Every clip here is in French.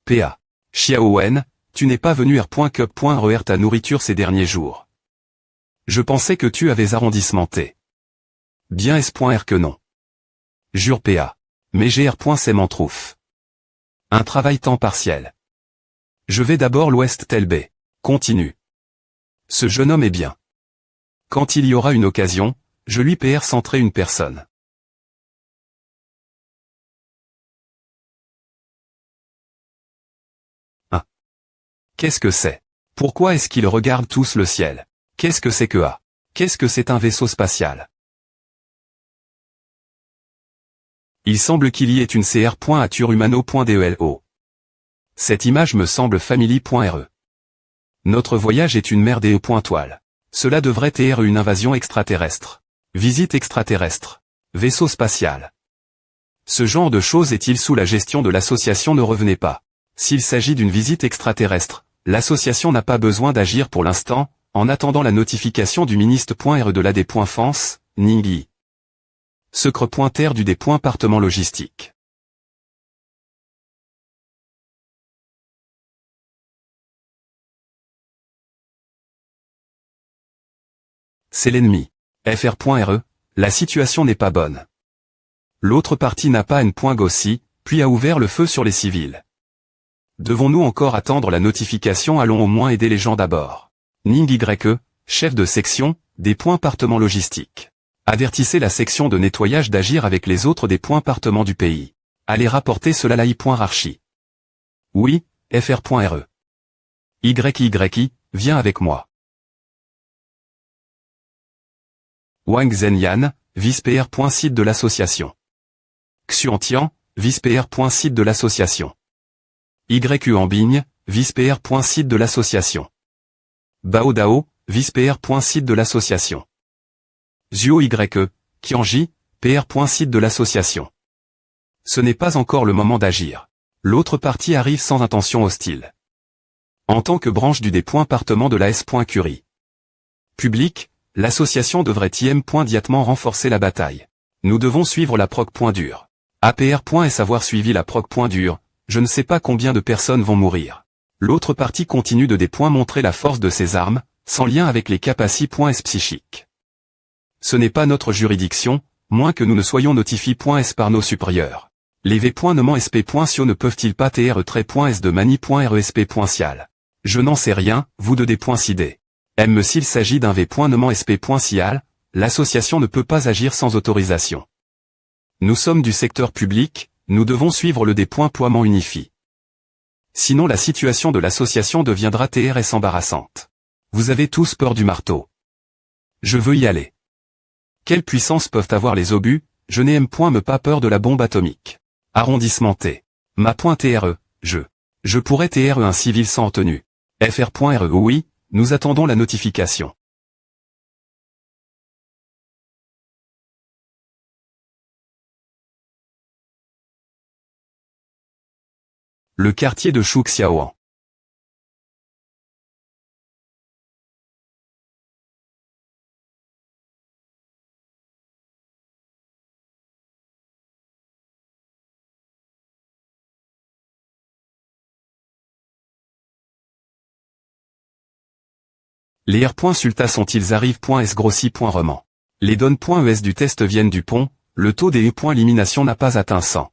PA. Xiaowen, tu n'es pas venu R.Cup.RER ta nourriture ces derniers jours. Je pensais que tu avais arrondissementé. Bien S.R que non. Jure PA. Mais GR.C'est m'entrouffe. Un travail temps partiel. Je vais d'abord l'Ouest Telbé. Continue. Ce jeune homme est bien. Quand il y aura une occasion, je lui PR centrer une personne. Qu'est-ce que c'est? Pourquoi est-ce qu'ils regardent tous le ciel? Qu'est-ce que c'est que A? Qu'est-ce que c'est un vaisseau spatial? Il semble qu'il y ait une CR.AturHumano.DELO. Cette image me semble family.re. Notre voyage est une merde et .toile. Cela devrait être une invasion extraterrestre. Visite extraterrestre. Vaisseau spatial. Ce genre de choses est-il sous la gestion de l'association? Ne revenez pas. S'il s'agit d'une visite extraterrestre, l'association n'a pas besoin d'agir pour l'instant, en attendant la notification du ministre.re de l'AD.France, Ningyi. Secre.terre du département logistique. C'est l'ennemi. FR.RE, la situation n'est pas bonne. L'autre partie n'a pas N.Gossi, puis a ouvert le feu sur les civils. Devons-nous encore attendre la notification? Allons au moins aider les gens d'abord. Ningyi, chef de section, département logistique. Avertissez la section de nettoyage d'agir avec les autres départements du pays. Allez rapporter cela à I.Archi. Oui, FR.RE. YY, viens avec moi. Wang Zhenyan, vice-PR. Site de l'association. Xuantian, vice-PR. Site de l'association. YU Ambigne, vice-PR. Site de l'association. Bao Dao, vice-PR. Site de l'association. Zhuo YE, Qianji, PR. Site de l'association. Ce n'est pas encore le moment d'agir. L'autre partie arrive sans intention hostile. En tant que branche du département de la S.Curie. Public, l'association devrait immédiatement renforcer la bataille. Nous devons suivre la proc.dur. APR. Avoir suivi la proc.dur, je ne sais pas combien de personnes vont mourir. L'autre partie continue de montrer la force de ses armes, sans lien avec les capacités psychiques. Ce n'est pas notre juridiction, moins que nous ne soyons notifiés.s par nos supérieurs. Les v.nomments.sp.sio ne peuvent-ils pas tr.s de mani.resp.cial? Je n'en sais rien, vous de d.sid. M. S'il s'agit d'un v.nomments.sp.cial, l'association ne peut pas agir sans autorisation. Nous sommes du secteur public, nous devons suivre le déploiement unifié. Sinon la situation de l'association deviendra TRS embarrassante. Vous avez tous peur du marteau. Je veux y aller. Quelle puissance peuvent avoir les obus? Je n'ai me pas peur de la bombe atomique. Arrondissement T. Ma.TRE, je pourrais TRE un civil sans tenue. FR.RE oui, nous attendons la notification. Le quartier de Shuxiaoan. Les R.Sulta sont-ils arrivent.s grossi.roman. Les donnes.es du test viennent du pont, le taux des U.élimination n'a pas atteint 100.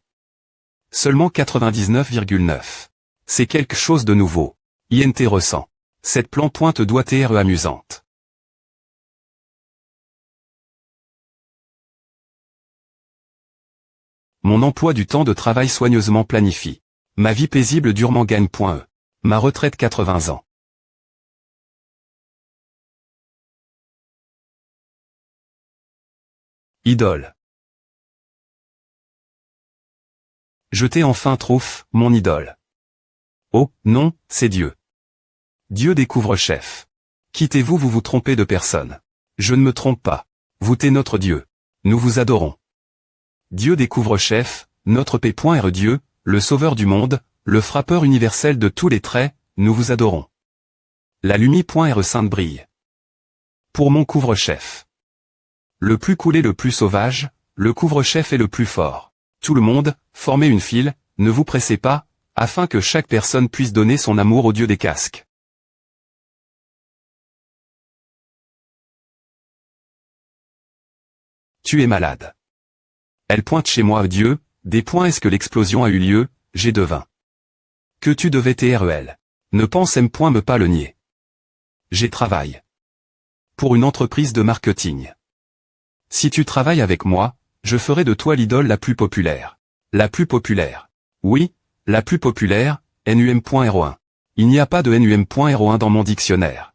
Seulement 99,9. C'est quelque chose de nouveau. INT ressent. Cette plan-pointe doit être amusante. Mon emploi du temps de travail soigneusement planifié. Ma vie paisible durement gagne.e. Ma retraite 80 ans. Idole. Je t'ai enfin trouve, mon idole. Oh, non, c'est Dieu. Dieu découvre chef. Quittez-vous, vous vous trompez de personne. Je ne me trompe pas. Vous t'es notre Dieu. Nous vous adorons. Dieu découvre chef, notre P.re Dieu, le sauveur du monde, le frappeur universel de tous les traits, nous vous adorons. La Lumi.re sainte brille. Pour mon couvre-chef. Le plus coulé, le plus sauvage, le couvre-chef est le plus fort. Tout le monde, formez une file, ne vous pressez pas, afin que chaque personne puisse donner son amour au dieu des casques. Tu es malade. Elle pointe chez moi, Dieu, des points. Est-ce que l'explosion a eu lieu, j'ai devin. Que tu devais TREL. Ne pense me pas le nier. J'ai travaille. Pour une entreprise de marketing. Si tu travailles avec moi, je ferai de toi l'idole la plus populaire. La plus populaire. Oui, la plus populaire, NUM.01. Il n'y a pas de NUM.01 dans mon dictionnaire.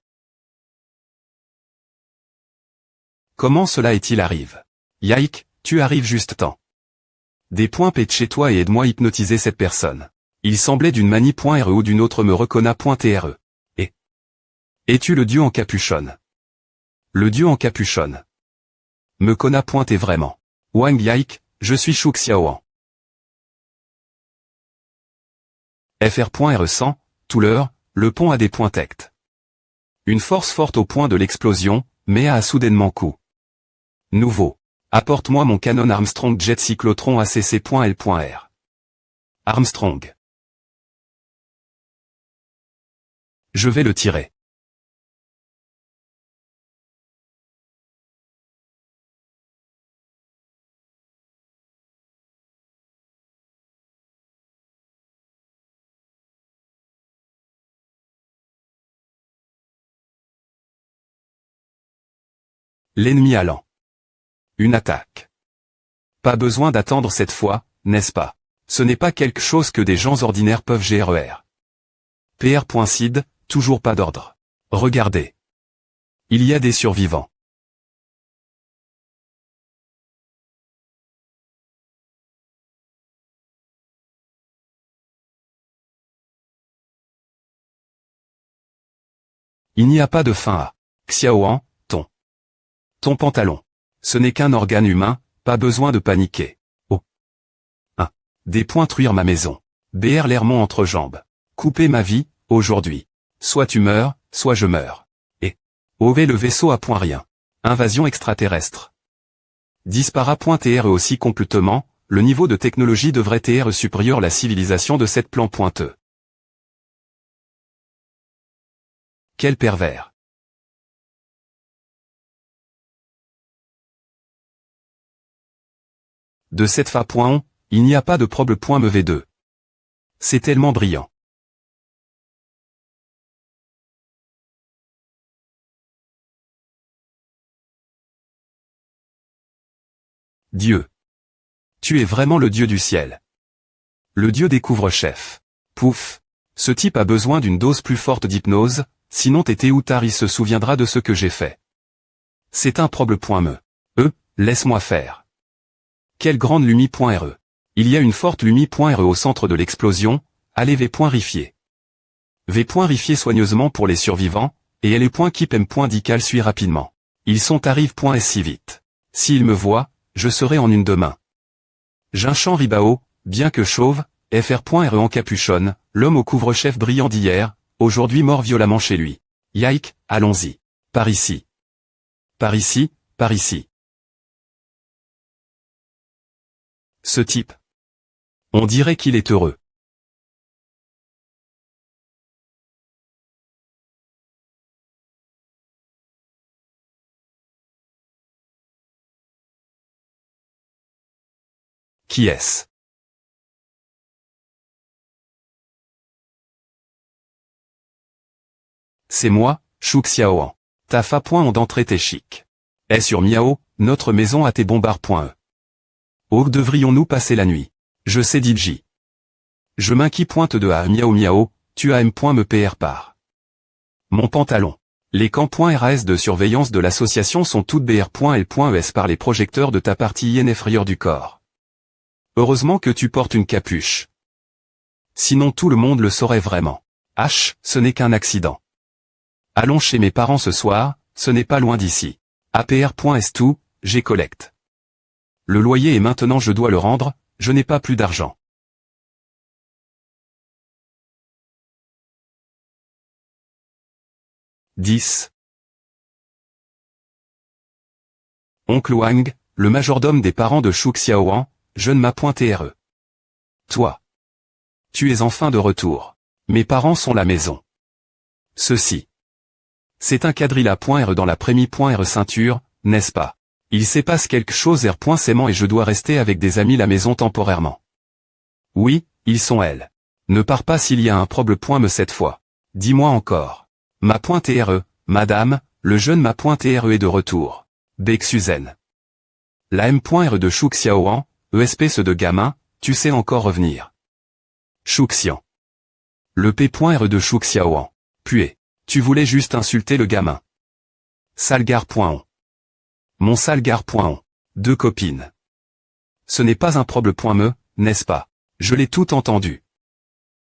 Comment cela est-il arrive? Yike, tu arrives juste temps. Des points pète chez toi et aide-moi hypnotiser cette personne. Il semblait d'une manie.re ou d'une autre me reconna.tre. Et es-tu le dieu en capuchonne? Le dieu en capuchonne. Me conna.t vraiment. Wang Yike, je suis Shu Xiaoan. FR.re 100, tout l'heure, le pont a des points tect. Une force forte au point de l'explosion, mais a soudainement coup. Nouveau. Apporte-moi mon canon Armstrong Jet Cyclotron ACC.L.R. Armstrong. Je vais le tirer. L'ennemi allant. Une attaque. Pas besoin d'attendre cette fois, n'est-ce pas? Ce n'est pas quelque chose que des gens ordinaires peuvent gérer. PR.SID, toujours pas d'ordre. Regardez. Il y a des survivants. Il n'y a pas de fin à. Xiaoan, ton pantalon. Ce n'est qu'un organe humain, pas besoin de paniquer. Oh. 1. Des points truire ma maison. BR Lermont entre jambes. Couper ma vie, aujourd'hui. Soit tu meurs, soit je meurs. Et. OV le vaisseau à point rien. Invasion extraterrestre. Dispara.tr aussi complètement, le niveau de technologie devrait être supérieur à la civilisation de cette plan pointeux. Quel pervers. De cette fa.on, il n'y a pas de problème. V2. C'est tellement brillant. Dieu. Tu es vraiment le dieu du ciel. Le dieu des couvre-chefs. Pouf. Ce type a besoin d'une dose plus forte d'hypnose, sinon Tété ou Tari se souviendra de ce que j'ai fait. C'est un problème. Laisse-moi faire. Quelle grande lumi.re. Il y a une forte lumi.re au centre de l'explosion, allez V.rifier. V.rifier soigneusement pour les survivants, et elle est .keep.dical suit rapidement. Ils sont arrive.s si vite. S'ils me voient, je serai en une de main. Jinchan Ribao, bien que chauve, FR.re en capuchonne, l'homme au couvre-chef brillant d'hier, aujourd'hui mort violemment chez lui. Yike, allons-y. Par ici. Par ici, par ici. Ce type. On dirait qu'il est heureux. Qui est-ce? C'est moi, Shu Xiaoan. Ta fa.on d'entrée t'es chic. Est sur Miao, notre maison à tes bombards.e. Où devrions-nous passer la nuit? Je sais DJ. Je m'inquiète pointe de A Miao Miao, tu as me PR par. Mon pantalon. Les camps.RAS de surveillance de l'association sont toutes BR.L.ES par les projecteurs de ta partie inférieure du corps. Heureusement que tu portes une capuche. Sinon tout le monde le saurait vraiment. H, ce n'est qu'un accident. Allons chez mes parents ce soir, ce n'est pas loin d'ici. APR.S2, j'ai collecte. Le loyer et maintenant je dois le rendre, je n'ai pas plus d'argent. « 10. Oncle Wang, le majordome des parents de Shu Xiaoan, jeune m'a.re. Toi. tu es enfin de retour. Mes parents sont la maison. Ceci. C'est un quadrilla.r dans la prémie.r ceinture, n'est-ce pas? Il se passe quelque chose r.saiement et je dois rester avec des amis la maison temporairement. Oui, ils sont elles. Ne pars pas s'il y a un problème cette fois. Dis-moi encore. Ma.re, madame, le jeune ma.re est de retour. Bec Suzanne. La M.re de Chou Xiaoan, espèce de gamin, tu sais encore revenir. Chou Xian. Le P.re de Chou Xiaoan. Pué. Tu voulais juste insulter le gamin. Salgar.on. Mon salgar.on. Deux copines. Ce n'est pas un problème, n'est-ce pas? Je l'ai tout entendu.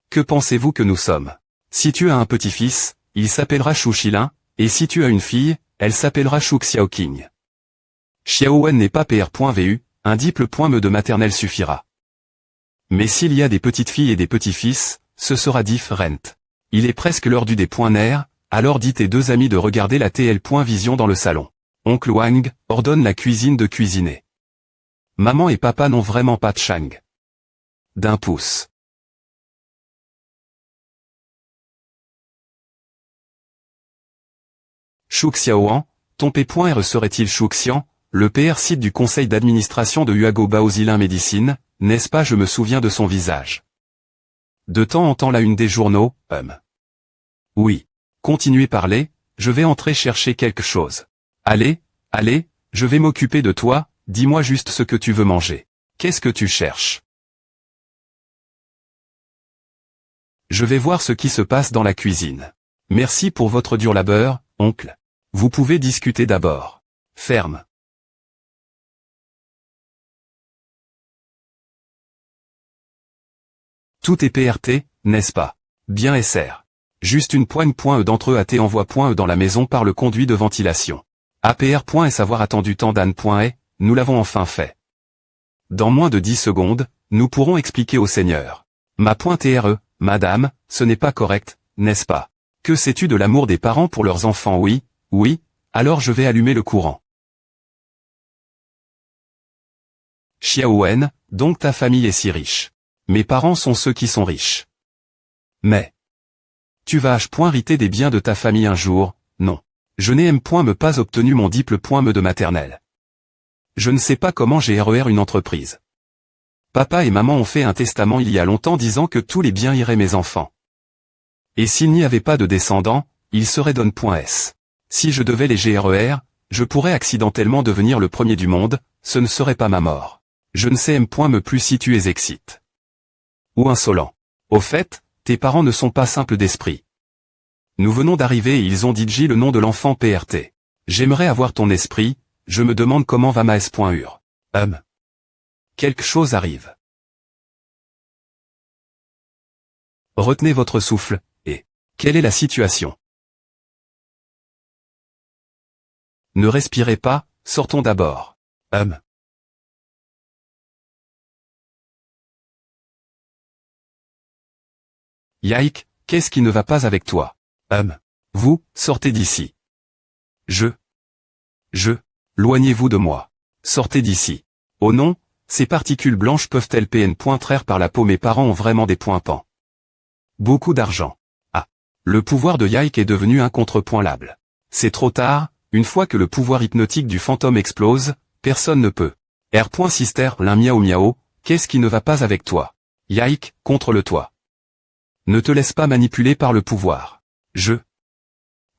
Que pensez-vous que nous sommes? Si tu as un petit-fils, il s'appellera Chou Chilin, et si tu as une fille, elle s'appellera Chou Xiaoqing. Xiaowen n'est pas pr.vu, un diplôme de maternelle suffira. Mais s'il y a des petites filles et des petits-fils, ce sera different. Il est presque l'heure du dé.ner, alors dis tes deux amis de regarder la TL.vision dans le salon. Oncle Wang ordonne la cuisine de cuisiner. Maman et papa n'ont vraiment pas de chang. D'un pouce. Chou Xiaoan, ton P.R serait-il Chou Xian, le PR site du conseil d'administration de Huago Baozilin Médecine, n'est-ce pas? Je me souviens de son visage. De temps en temps la une des journaux, Oui. Continuez parler, je vais entrer chercher quelque chose. Allez, je vais m'occuper de toi, dis-moi juste ce que tu veux manger. Qu'est-ce que tu cherches? Je vais voir ce qui se passe dans la cuisine. Merci pour votre dur labeur, oncle. Vous pouvez discuter d'abord. Ferme. Tout est PRT, n'est-ce pas? Bien SR. Juste une poigne.e d'entre eux AT envoie.e dans la maison par le conduit de ventilation. APR.et savoir attendu temps d'Anne.et, nous l'avons enfin fait. Dans moins de 10 secondes, nous pourrons expliquer au Seigneur. Ma.re, madame, ce n'est pas correct, n'est-ce pas? Que sais-tu de l'amour des parents pour leurs enfants? Oui, alors je vais allumer le courant. Xiaowen, donc ta famille est si riche. Mes parents sont ceux qui sont riches. Mais tu vas h.riter des biens de ta famille un jour, non. Je n'ai me pas obtenu mon diplôme de maternelle. Je ne sais pas comment j'ai RER une entreprise. Papa et maman ont fait un testament il y a longtemps disant que tous les biens iraient mes enfants. Et s'il n'y avait pas de descendants, ils seraient donne.s. Si je devais les GRER, je pourrais accidentellement devenir le premier du monde, ce ne serait pas ma mort. Je ne sais me plus si tu es excite. Ou insolent. Au fait, tes parents ne sont pas simples d'esprit. Nous venons d'arriver et ils ont dit le nom de l'enfant PRT. J'aimerais avoir ton esprit, je me demande comment va ma S.ur. Quelque chose arrive. Retenez votre souffle, et quelle est la situation? Ne respirez pas, sortons d'abord. Yike, qu'est-ce qui ne va pas avec toi? Vous, sortez d'ici. Loignez-vous de moi. Sortez d'ici. Oh non, ces particules blanches peuvent-elles traire par la peau? Mes parents ont vraiment des points pans. Beaucoup d'argent. Ah. Le pouvoir de Yike est devenu incontreployable. C'est trop tard, une fois que le pouvoir hypnotique du fantôme explose, personne ne peut. R.Sister, l'un miaou miaou, qu'est-ce qui ne va pas avec toi? Yike, contre le toit. Ne te laisse pas manipuler par le pouvoir. Je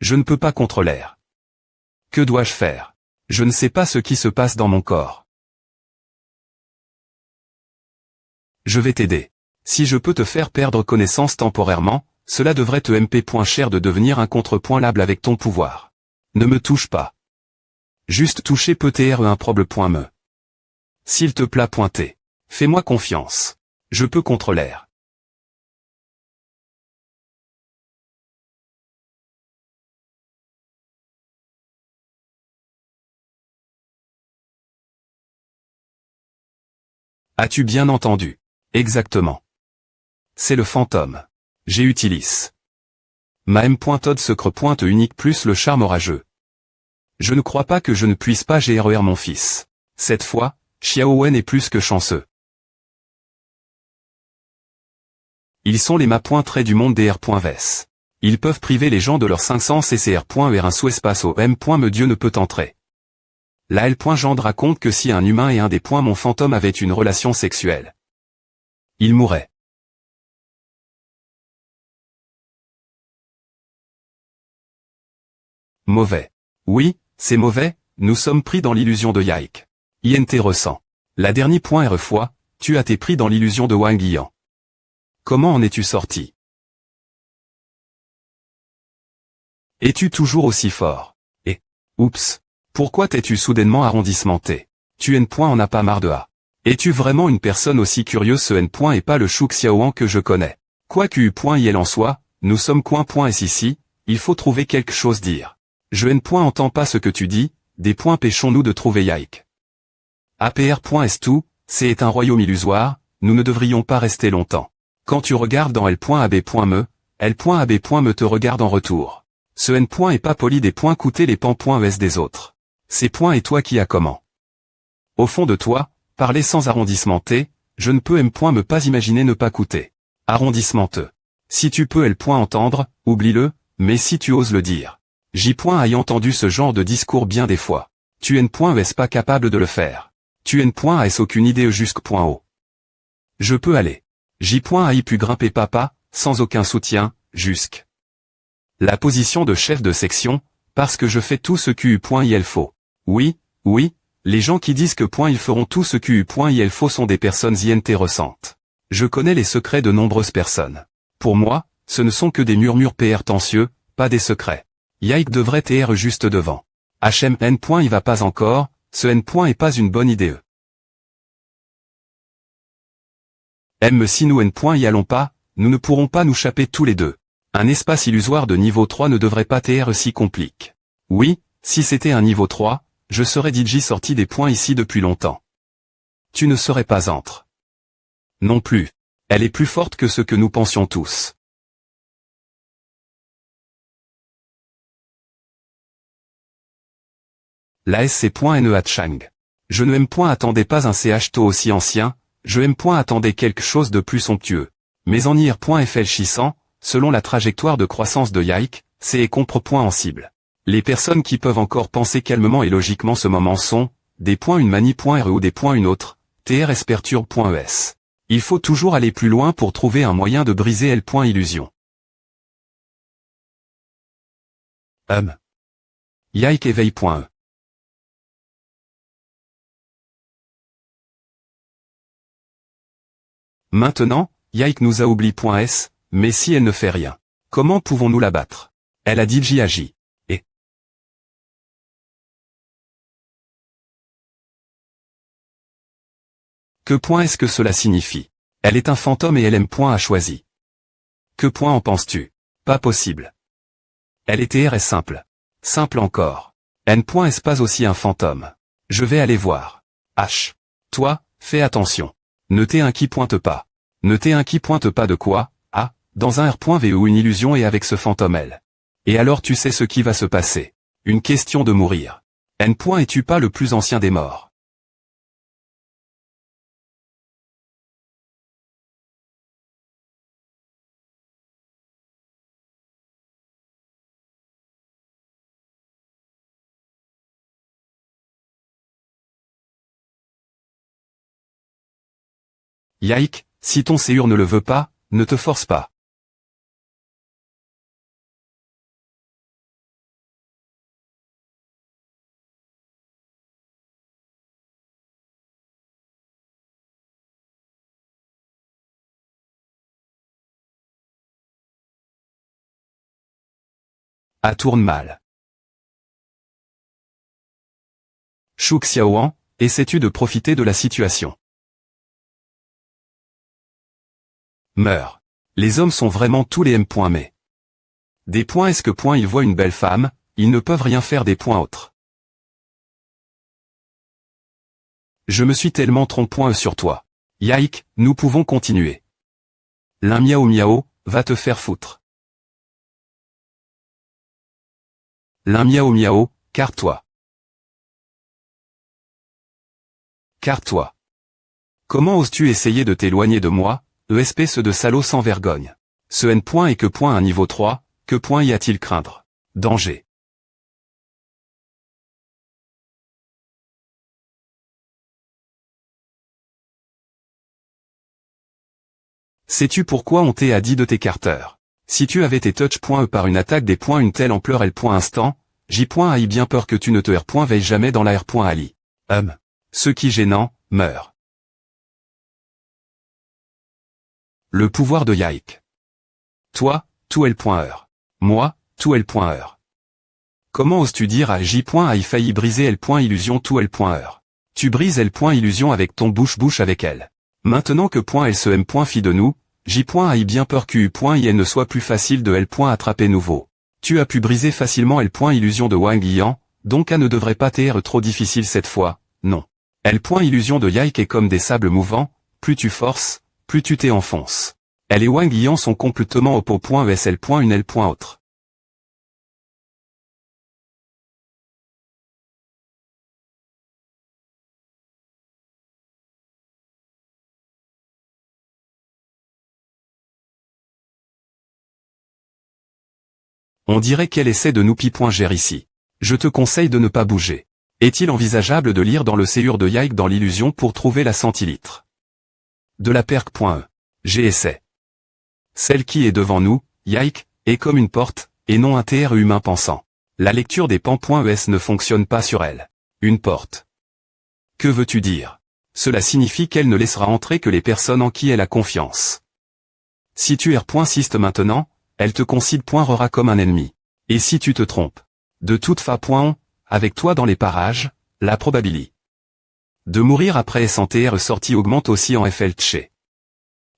ne peux pas contre l'air. Que dois-je faire? Je ne sais pas ce qui se passe dans mon corps. Je vais t'aider. Si je peux te faire perdre connaissance temporairement, cela devrait te cher de devenir incontreployable avec ton pouvoir. Ne me touche pas. Juste toucher peut être un problème. S'il te plaît pointer. Fais-moi confiance. Je peux contre l'air. As-tu bien entendu? Exactement. C'est le fantôme. J'utilise. Ma M.Todd secre pointe unique plus le charme orageux. Je ne crois pas que je ne puisse pas GRER mon fils. Cette fois, Xiaowen est plus que chanceux. Ils sont les ma.trait du monde des R.Ves. Ils peuvent priver les gens de leurs 500 CCR.er un sous-espace au M. Me Dieu ne peut entrer. La L. Gendre raconte que si un humain et un des points mon fantôme avaient une relation sexuelle, il mourrait. Mauvais. Oui, c'est mauvais, nous sommes pris dans l'illusion de Yike. INT ressent. La dernière point R fois, tu as été pris dans l'illusion de Wang Yian. Comment en es-tu sorti? Es-tu toujours aussi fort? Et, oups, pourquoi t'es-tu soudainement arrondissementé? Tu N. En as pas marre de A. Es-tu vraiment une personne aussi curieuse? Ce N. Et pas le Shu Xiaoan que je connais. Quoi que U. Il en soit, nous sommes S ici, il faut trouver quelque chose dire. Je N. Entends pas ce que tu dis, des points pêchons-nous de trouver Yike. APR.S tout, c'est un royaume illusoire, nous ne devrions pas rester longtemps. Quand tu regardes dans L.AB.me, L.AB.me te regarde en retour. Ce N. Est pas poli des points coûter les pan.es des autres. Ces points et toi qui a comment? Au fond de toi, parler sans arrondissement T, je ne peux M. Me pas imaginer ne pas coûter. Arrondissement T. Si tu peux L. Entendre, oublie-le, mais si tu oses le dire. J. Aille entendu ce genre de discours bien des fois. Tu N. Es pas capable de le faire. Tu N. As aucune idée jusqu'au. Je peux aller. J. Aille pu grimper papa, sans aucun soutien, jusque. La position de chef de section, parce que je fais tout ce qu'il faut. Oui, oui, les gens qui disent que ils feront tout ce qu'il faut sont des personnes intéressantes. Je connais les secrets de nombreuses personnes. Pour moi, ce ne sont que des murmures prétentieux, pas des secrets. Yike devrait être juste devant. HMN. Il va pas encore, ce N. Est pas une bonne idée. M. Si nous N. Y allons pas, nous ne pourrons pas nous chapper tous les deux. Un espace illusoire de niveau 3 ne devrait pas être si compliqué. Oui, si c'était un niveau 3, je serais DJ sorti des points ici depuis longtemps. Tu ne serais pas entre. Non plus. Elle est plus forte que ce que nous pensions tous. La SC.NEA Chang. Je ne attendais pas un CH taux aussi ancien, je attendais quelque chose de plus somptueux. Mais en IR.FL600, selon la trajectoire de croissance de Yike, c'est compre en cible. Les personnes qui peuvent encore penser calmement et logiquement ce moment sont, des points une manie.re ou des points une autre, TRS perturbe.es. Il faut toujours aller plus loin pour trouver un moyen de briser L.illusion. Yike éveil.e. Maintenant, Yike nous a oublié.s, mais si elle ne fait rien, comment pouvons-nous la battre? Elle a DJ agi. Et que est-ce que cela signifie? Elle est un fantôme et elle aime a choisi. Que en penses-tu? Pas possible. Elle est TR est simple. Simple encore. N. Est pas aussi un fantôme. Je vais aller voir. H. Toi, fais attention. Ne pointe pas. Ne pointe pas de quoi? Ah, dans un R.V ou une illusion et avec ce fantôme L. Et alors tu sais ce qui va se passer. Une question de mourir. N. Es-tu pas le plus ancien des morts? Yike, si ton séur ne le veut pas, ne te force pas. A tourne mal. Shu Xiaoan, essaies-tu de profiter de la situation? Meurs. Les hommes sont vraiment tous les M. Mais. Des points est-ce que ils voient une belle femme, ils ne peuvent rien faire des points autres. Je me suis tellement trompé sur toi. Yike, nous pouvons continuer. L'un miao miao, va te faire foutre. L'un miao miao, carre-toi. Carre-toi. Comment oses-tu essayer de t'éloigner de moi? ESP ce de salaud sans vergogne. Ce N point et que point un niveau 3, que point y a-t-il craindre? Danger. Sais-tu pourquoi on t'a dit de t'écarter? Si tu avais tes touch.e par une attaque des points une telle ampleur L. Instant, J.ai bien peur que tu ne te R. veilles jamais dans la R.ali. Ce qui gênant, meurt. Le pouvoir de Yike. Toi, tout L.heure. Moi, tout L.heure. Comment oses-tu dire à J.ai failli briser L.illusion tout L.heure? Tu brises L.illusion avec ton bouche avec elle. Maintenant que L se M. Fit de nous, J.ai bien peur qu'U.il ne soit plus facile de L. attraper nouveau. Tu as pu briser facilement L.illusion de Wang Yan, donc A ne devrait pas t'être trop difficile cette fois, non. L.illusion de Yike est comme des sables mouvants, plus tu forces, plus tu t'enfonces. Elle et Wang Yan sont complètement oppo.esl. Une L. Autre. On dirait qu'elle essaie de nous pi.gérer ici. Je te conseille de ne pas bouger. Est-il envisageable de lire dans le séur de Yike dans l'illusion pour trouver la centilitre? De la perque.e. J'essaie. Celle qui est devant nous, Yike, est comme une porte, et non un TR humain pensant. La lecture des pans.es ne fonctionne pas sur elle. Une porte. Que veux-tu dire? Cela signifie qu'elle ne laissera entrer que les personnes en qui elle a confiance. Si tu R.siste maintenant, elle te considérera comme un ennemi. Et si tu te trompes? De toute façon, avec toi dans les parages, la probabilité de mourir après santé ressorti augmente aussi en FLTche.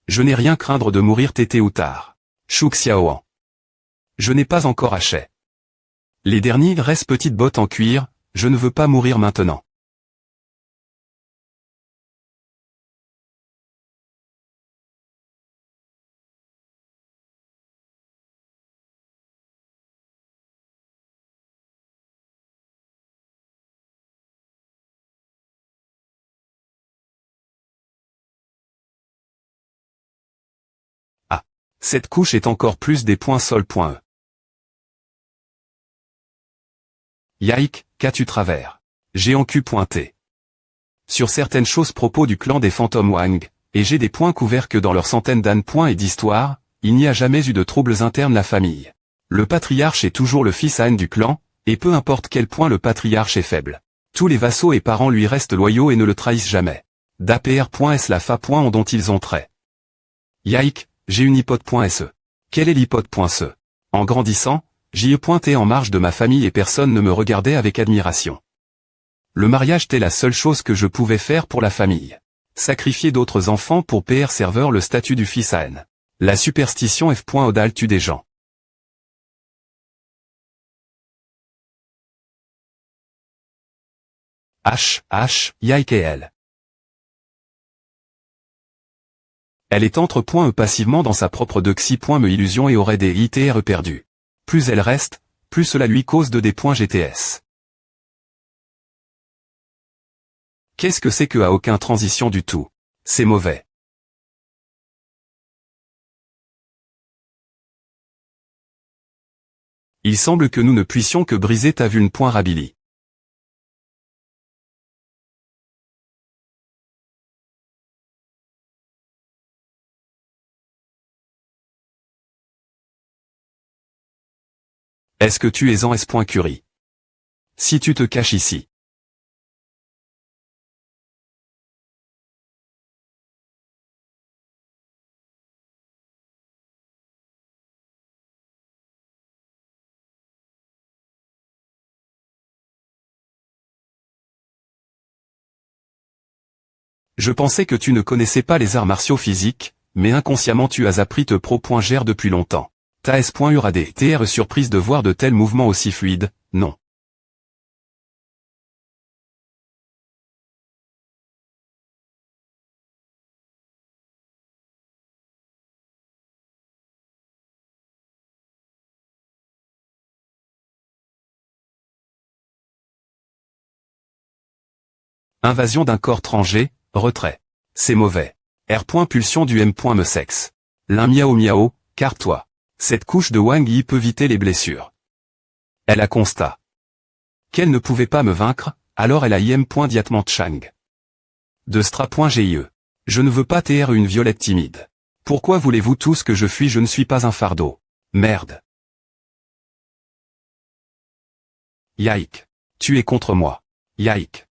Je n'ai rien craindre de mourir tété ou tard. Shuk Xiaoan. Je n'ai pas encore acheté. Les derniers restent petites bottes en cuir, je ne veux pas mourir maintenant. Ah. Cette couche est encore plus des points sol.e. Yike, qu'as-tu travers? J'ai en Q.T. Sur certaines choses propos du clan des fantômes Wang, et j'ai des points couverts que dans leurs centaines d'ânes points et d'histoires, il n'y a jamais eu de troubles internes la famille. Le patriarche est toujours le fils âne du clan, et peu importe quel point le patriarche est faible. Tous les vassaux et parents lui restent loyaux et ne le trahissent jamais. d'APR.S la fa. Dont ils ont trait. Yike, j'ai une hypothèse.se. Quelle est l'hypothèse.se? En grandissant, j'y ai pointé en marge de ma famille et personne ne me regardait avec admiration. Le mariage était la seule chose que je pouvais faire pour la famille. Sacrifier d'autres enfants pour PR serveur le statut du fils à N. La superstition F. Odal tue des gens. Yike et elle. Elle est entre passivement dans sa propre doxy. Me illusion et aurait des ITR perdus. Plus elle reste, plus cela lui cause de des points GTS. Qu'est-ce que c'est que à aucun transition du tout? C'est mauvais. Il semble que nous ne puissions que briser ta vuln.rabili. Est-ce que tu es en S.Curie? Si tu te caches ici. Je pensais que tu ne connaissais pas les arts martiaux physiques, mais inconsciemment tu as appris te pro.gère depuis longtemps. Ta S.URAD TR surprise de voir de tels mouvements aussi fluides, non. Invasion d'un corps étranger, retrait. C'est mauvais. R. Pulsion du M. Me sexe. L'un miao miao, car-toi. Cette couche de Wang Yi peut éviter les blessures. Elle a constat qu'elle ne pouvait pas me vaincre, alors elle a IM. Diatement Chang. De Stra.GIE. Je ne veux pas taire une violette timide. Pourquoi voulez-vous tous que je fuis? Je ne suis pas un fardeau. Merde. Yike. Tu es contre moi. Yike.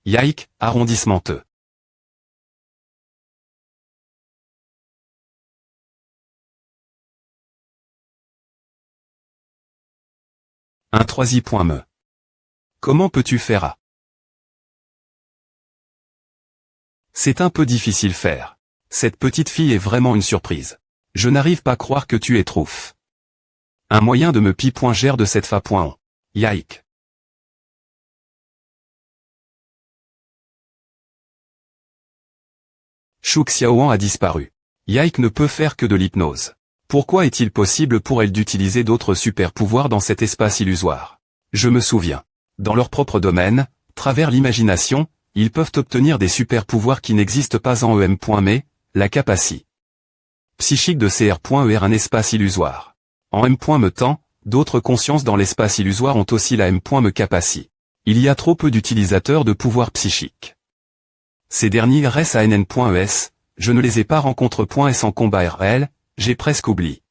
Yike, arrondissementeux. Un 3i.me. Comment peux-tu faire à? C'est un peu difficile faire. Cette petite fille est vraiment une surprise. Je n'arrive pas à croire que tu es trouf. Un moyen de me pi.gère de cette fa.on. Yike. Shu Xiaoan a disparu. Yike ne peut faire que de l'hypnose. Pourquoi est-il possible pour elle d'utiliser d'autres super-pouvoirs dans cet espace illusoire? Je me souviens. Dans leur propre domaine, travers l'imagination, ils peuvent obtenir des super-pouvoirs qui n'existent pas en EM. Mais, la capacité psychique de CR.ER un espace illusoire. En M. Me temps, d'autres consciences dans l'espace illusoire ont aussi la M. Me capacité. Il y a trop peu d'utilisateurs de pouvoirs psychiques. Ces derniers restent à NN.ES, je ne les ai pas rencontrés.S en combat RL, j'ai presque oublié.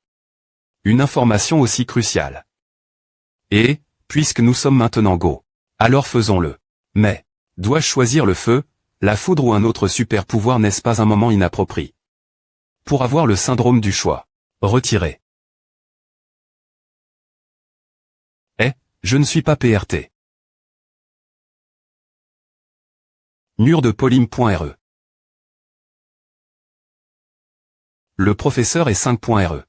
Une information aussi cruciale. Et, puisque nous sommes maintenant go, alors faisons-le. Mais, dois-je choisir le feu, la foudre ou un autre super pouvoir? N'est-ce pas un moment inapproprié pour avoir le syndrome du choix? Retiré. Je ne suis pas PRT. Mur de Polim.re. Le professeur est 5.re.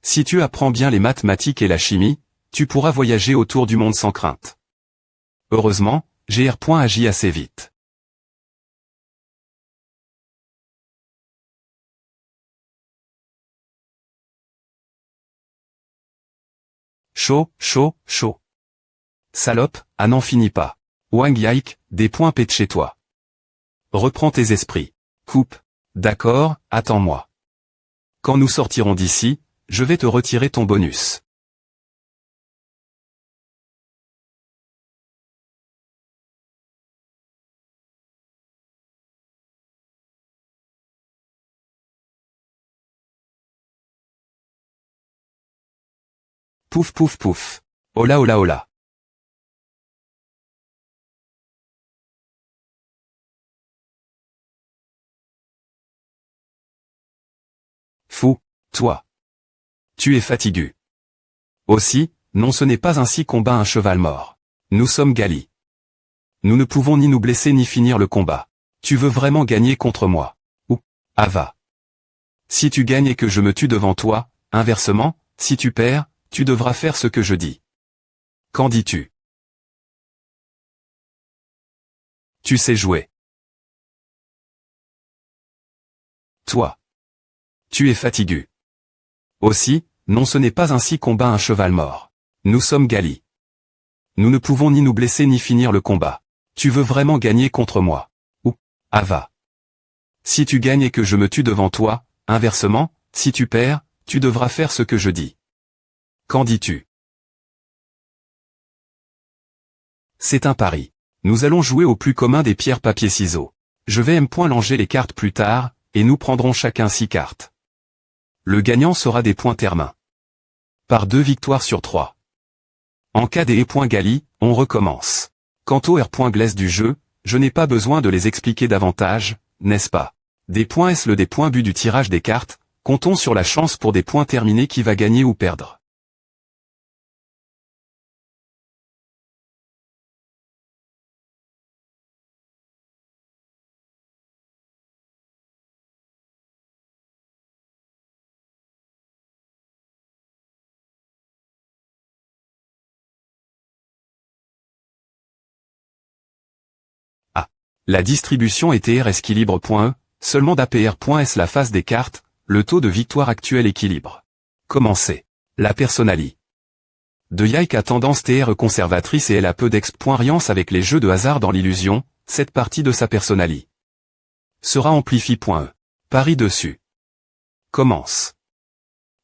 Si tu apprends bien les mathématiques et la chimie, tu pourras voyager autour du monde sans crainte. Heureusement, GR. Agit assez vite. Chaud, chaud, chaud. Salope, ah n'en finis pas. Wang Yike, des points pète chez toi. Reprends tes esprits. Coupe. D'accord, attends-moi. Quand nous sortirons d'ici, je vais te retirer ton bonus. Pouf pouf pouf. Hola hola hola. Fou, toi. Tu es fatigué. Aussi, non, ce n'est pas ainsi qu'on bat un cheval mort. Nous sommes Gali. Nous ne pouvons ni nous blesser ni finir le combat. Tu veux vraiment gagner contre moi? Ou, Ava. Si tu gagnes et que je me tue devant toi, inversement, si tu perds, tu devras faire ce que je dis. Qu'en dis-tu? Tu sais jouer. Toi. Tu es fatigué. Aussi, non, ce n'est pas ainsi qu'on bat un cheval mort. Nous sommes Gali. Nous ne pouvons ni nous blesser ni finir le combat. Tu veux vraiment gagner contre moi? Ou, Ava. Si tu gagnes et que je me tue devant toi, inversement, si tu perds, tu devras faire ce que je dis. Qu'en dis-tu? C'est un pari. Nous allons jouer au plus commun des pierres-papier-ciseaux. Je vais langer les cartes plus tard, et nous prendrons chacun 6 cartes. Le gagnant sera des points termes. Par 2 victoires sur 3. En cas des Gali, on recommence. Quant aux R.Glace du jeu, je n'ai pas besoin de les expliquer davantage, n'est-ce pas? Des points S le des points but du tirage des cartes, comptons sur la chance pour des points terminés qui va gagner ou perdre. La distribution était R-équilibre.e, seulement d'APR.S la face des cartes, le taux de victoire actuel équilibre. Commencez. La personnalité. De Yike a tendance TR conservatrice et elle a peu d'expérience avec les jeux de hasard dans l'illusion, cette partie de sa personnalité sera amplifiée. Paris dessus. Commence.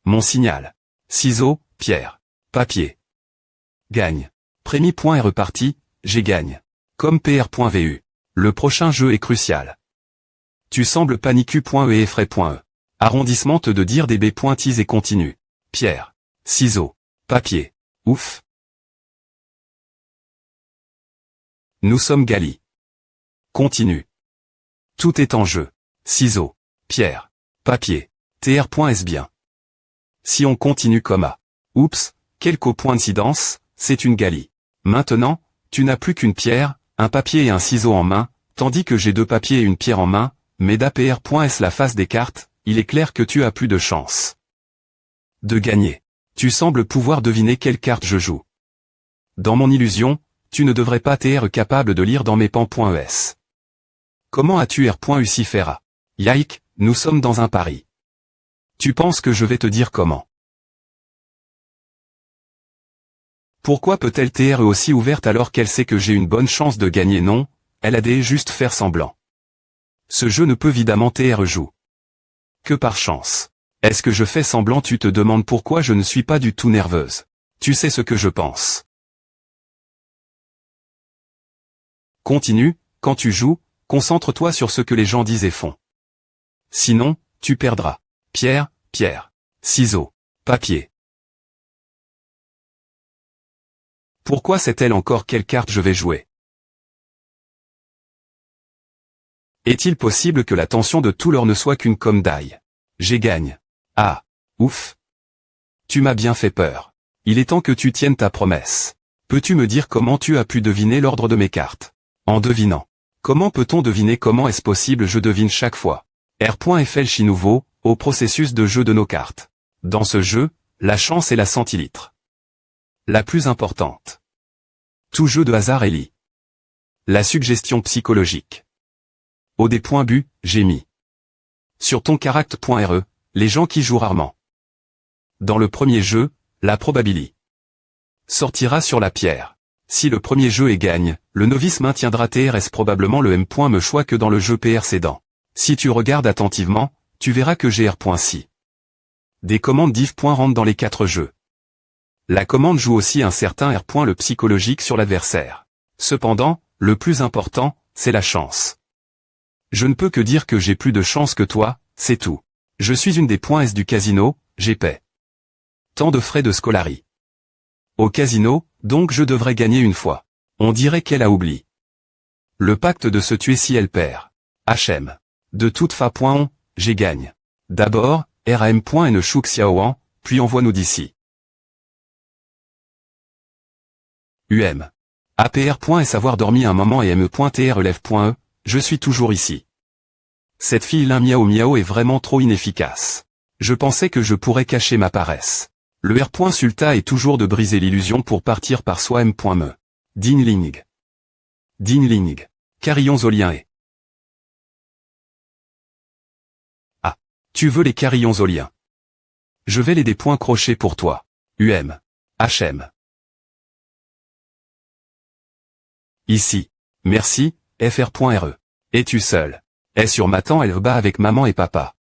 Mon signal. Ciseaux, pierre. Papier. Gagne. Prémis. Reparti, j'ai gagne. Comme PR.vu. Le prochain jeu est crucial. Tu sembles paniqué. Et effrayé. Arrondissement te de dire des B. Tease et continue. Pierre. Ciseaux. Papier. Ouf. Nous sommes Gali. Continue. Tout est en jeu. Ciseaux. Pierre. Papier. TR.est bien. Si on continue comme A. Oups, quelle coïncidence, c'est une Gali. Maintenant, tu n'as plus qu'une pierre, un papier et un ciseau en main, tandis que j'ai deux papiers et une pierre en main, mais d'APR.est la face des cartes, il est clair que tu as plus de chance de gagner. Tu sembles pouvoir deviner quelle carte je joue. Dans mon illusion, tu ne devrais pas être capable de lire dans mes pans.es. Comment as-tu R.Lucifera? Yike, nous sommes dans un pari. Tu penses que je vais te dire comment? Pourquoi peut-elle être aussi ouverte alors qu'elle sait que j'ai une bonne chance de gagner? Non, elle a des juste faire semblant. Ce jeu ne peut évidemment être joue que par chance. Est-ce que je fais semblant? Tu te demandes pourquoi je ne suis pas du tout nerveuse. Tu sais ce que je pense. Continue, quand tu joues, concentre-toi sur ce que les gens disent et font. Sinon, tu perdras. Pierre, pierre. Ciseaux. Papier. Pourquoi sait-elle encore quelle carte je vais jouer? Est-il possible que la tension de tout l'or ne soit qu'une comme d'ail? J'ai gagne. Ah. Ouf. Tu m'as bien fait peur. Il est temps que tu tiennes ta promesse. Peux-tu me dire comment tu as pu deviner l'ordre de mes cartes? En devinant. Comment peut-on deviner? Comment est-ce possible? Je devine chaque fois. R.Réfléchis nouveau, au processus de jeu de nos cartes. Dans ce jeu, la chance est la centilitre la plus importante. Tout jeu de hasard est lié. La suggestion psychologique. Au D.bu, j'ai mis. Sur ton caractère.re, les gens qui jouent rarement. Dans le premier jeu, la probabilité sortira sur la pierre. Si le premier jeu est gagne, le novice maintiendra TRS probablement le M. Me choix que dans le jeu précédent. Si tu regardes attentivement, tu verras que j'ai R.si. Des commandes div. Rentrent dans les 4 jeux. La commande joue aussi un certain R. Le psychologique sur l'adversaire. Cependant, le plus important, c'est la chance. Je ne peux que dire que j'ai plus de chance que toi, c'est tout. Je suis une des S du casino, j'ai paie tant de frais de scolari. Au casino, donc je devrais gagner une fois. On dirait qu'elle a oublié le pacte de se tuer si elle perd. HM. De toute façon, j'ai gagne. D'abord, RAM. Et ne chouk xiaoan, puis envoie-nous d'ici. UM. APR. Et savoir dormi un moment et me.tr relève.e, je suis toujours ici. Cette fille-là miao miao est vraiment trop inefficace. Je pensais que je pourrais cacher ma paresse. Le R. Sulta est toujours de briser l'illusion pour partir par soi M.me. Dinling. Dinling. Carillons au lien et. Ah. Tu veux les carillons au lien? Je vais les des points crochés pour toi. UM. HM. Ici. Merci, FR.re. Es-tu seul? Est sur Matan elle bat avec maman et papa.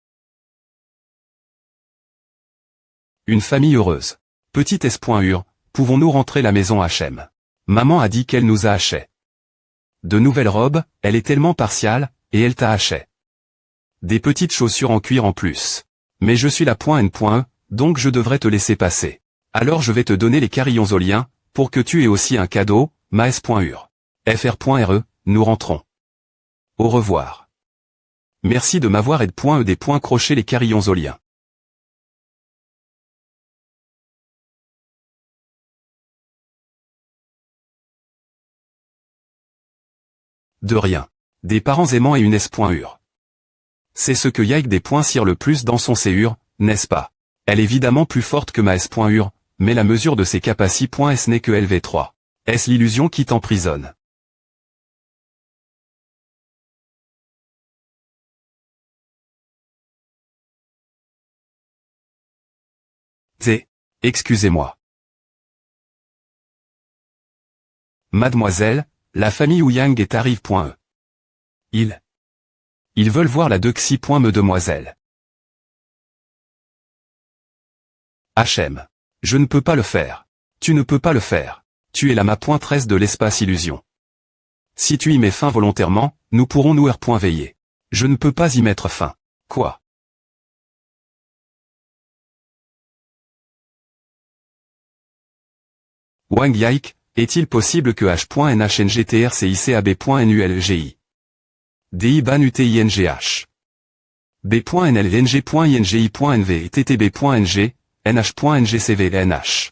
Une famille heureuse. Petite S.ur, pouvons-nous rentrer la maison HM? Maman a dit qu'elle nous a acheté de nouvelles robes, elle est tellement partiale, et elle t'a acheté des petites chaussures en cuir en plus. Mais je suis la .n.e, donc je devrais te laisser passer. Alors je vais te donner les carillons au lien, pour que tu aies aussi un cadeau, ma S.ur. FR.re, nous rentrons. Au revoir. Merci de m'avoir aidé. Des points crochés les carillons au lien. De rien. Des parents aimants et une S.ur. C'est ce que Yike des points cire le plus dans son CUR, n'est-ce pas? Elle est évidemment plus forte que ma S.ur, mais la mesure de ses capacités S n'est que LV3. Est-ce l'illusion qui t'emprisonne? Excusez-moi. Mademoiselle, la famille Ouyang est arrive.e. Ils veulent voir la Dexi.me demoiselle. HM. Je ne peux pas le faire. Tu ne peux pas le faire. Tu es la ma.13 de l'espace illusion. Si tu y mets fin volontairement, nous pourrons nous veiller. Je ne peux pas y mettre fin. Quoi? Wang Yaik, est-il possible que H.NHNGTRCICAB.NULGI DI ban UTINGH B.NLNG.INGI.NV et TTB.NG NH.NGCVNH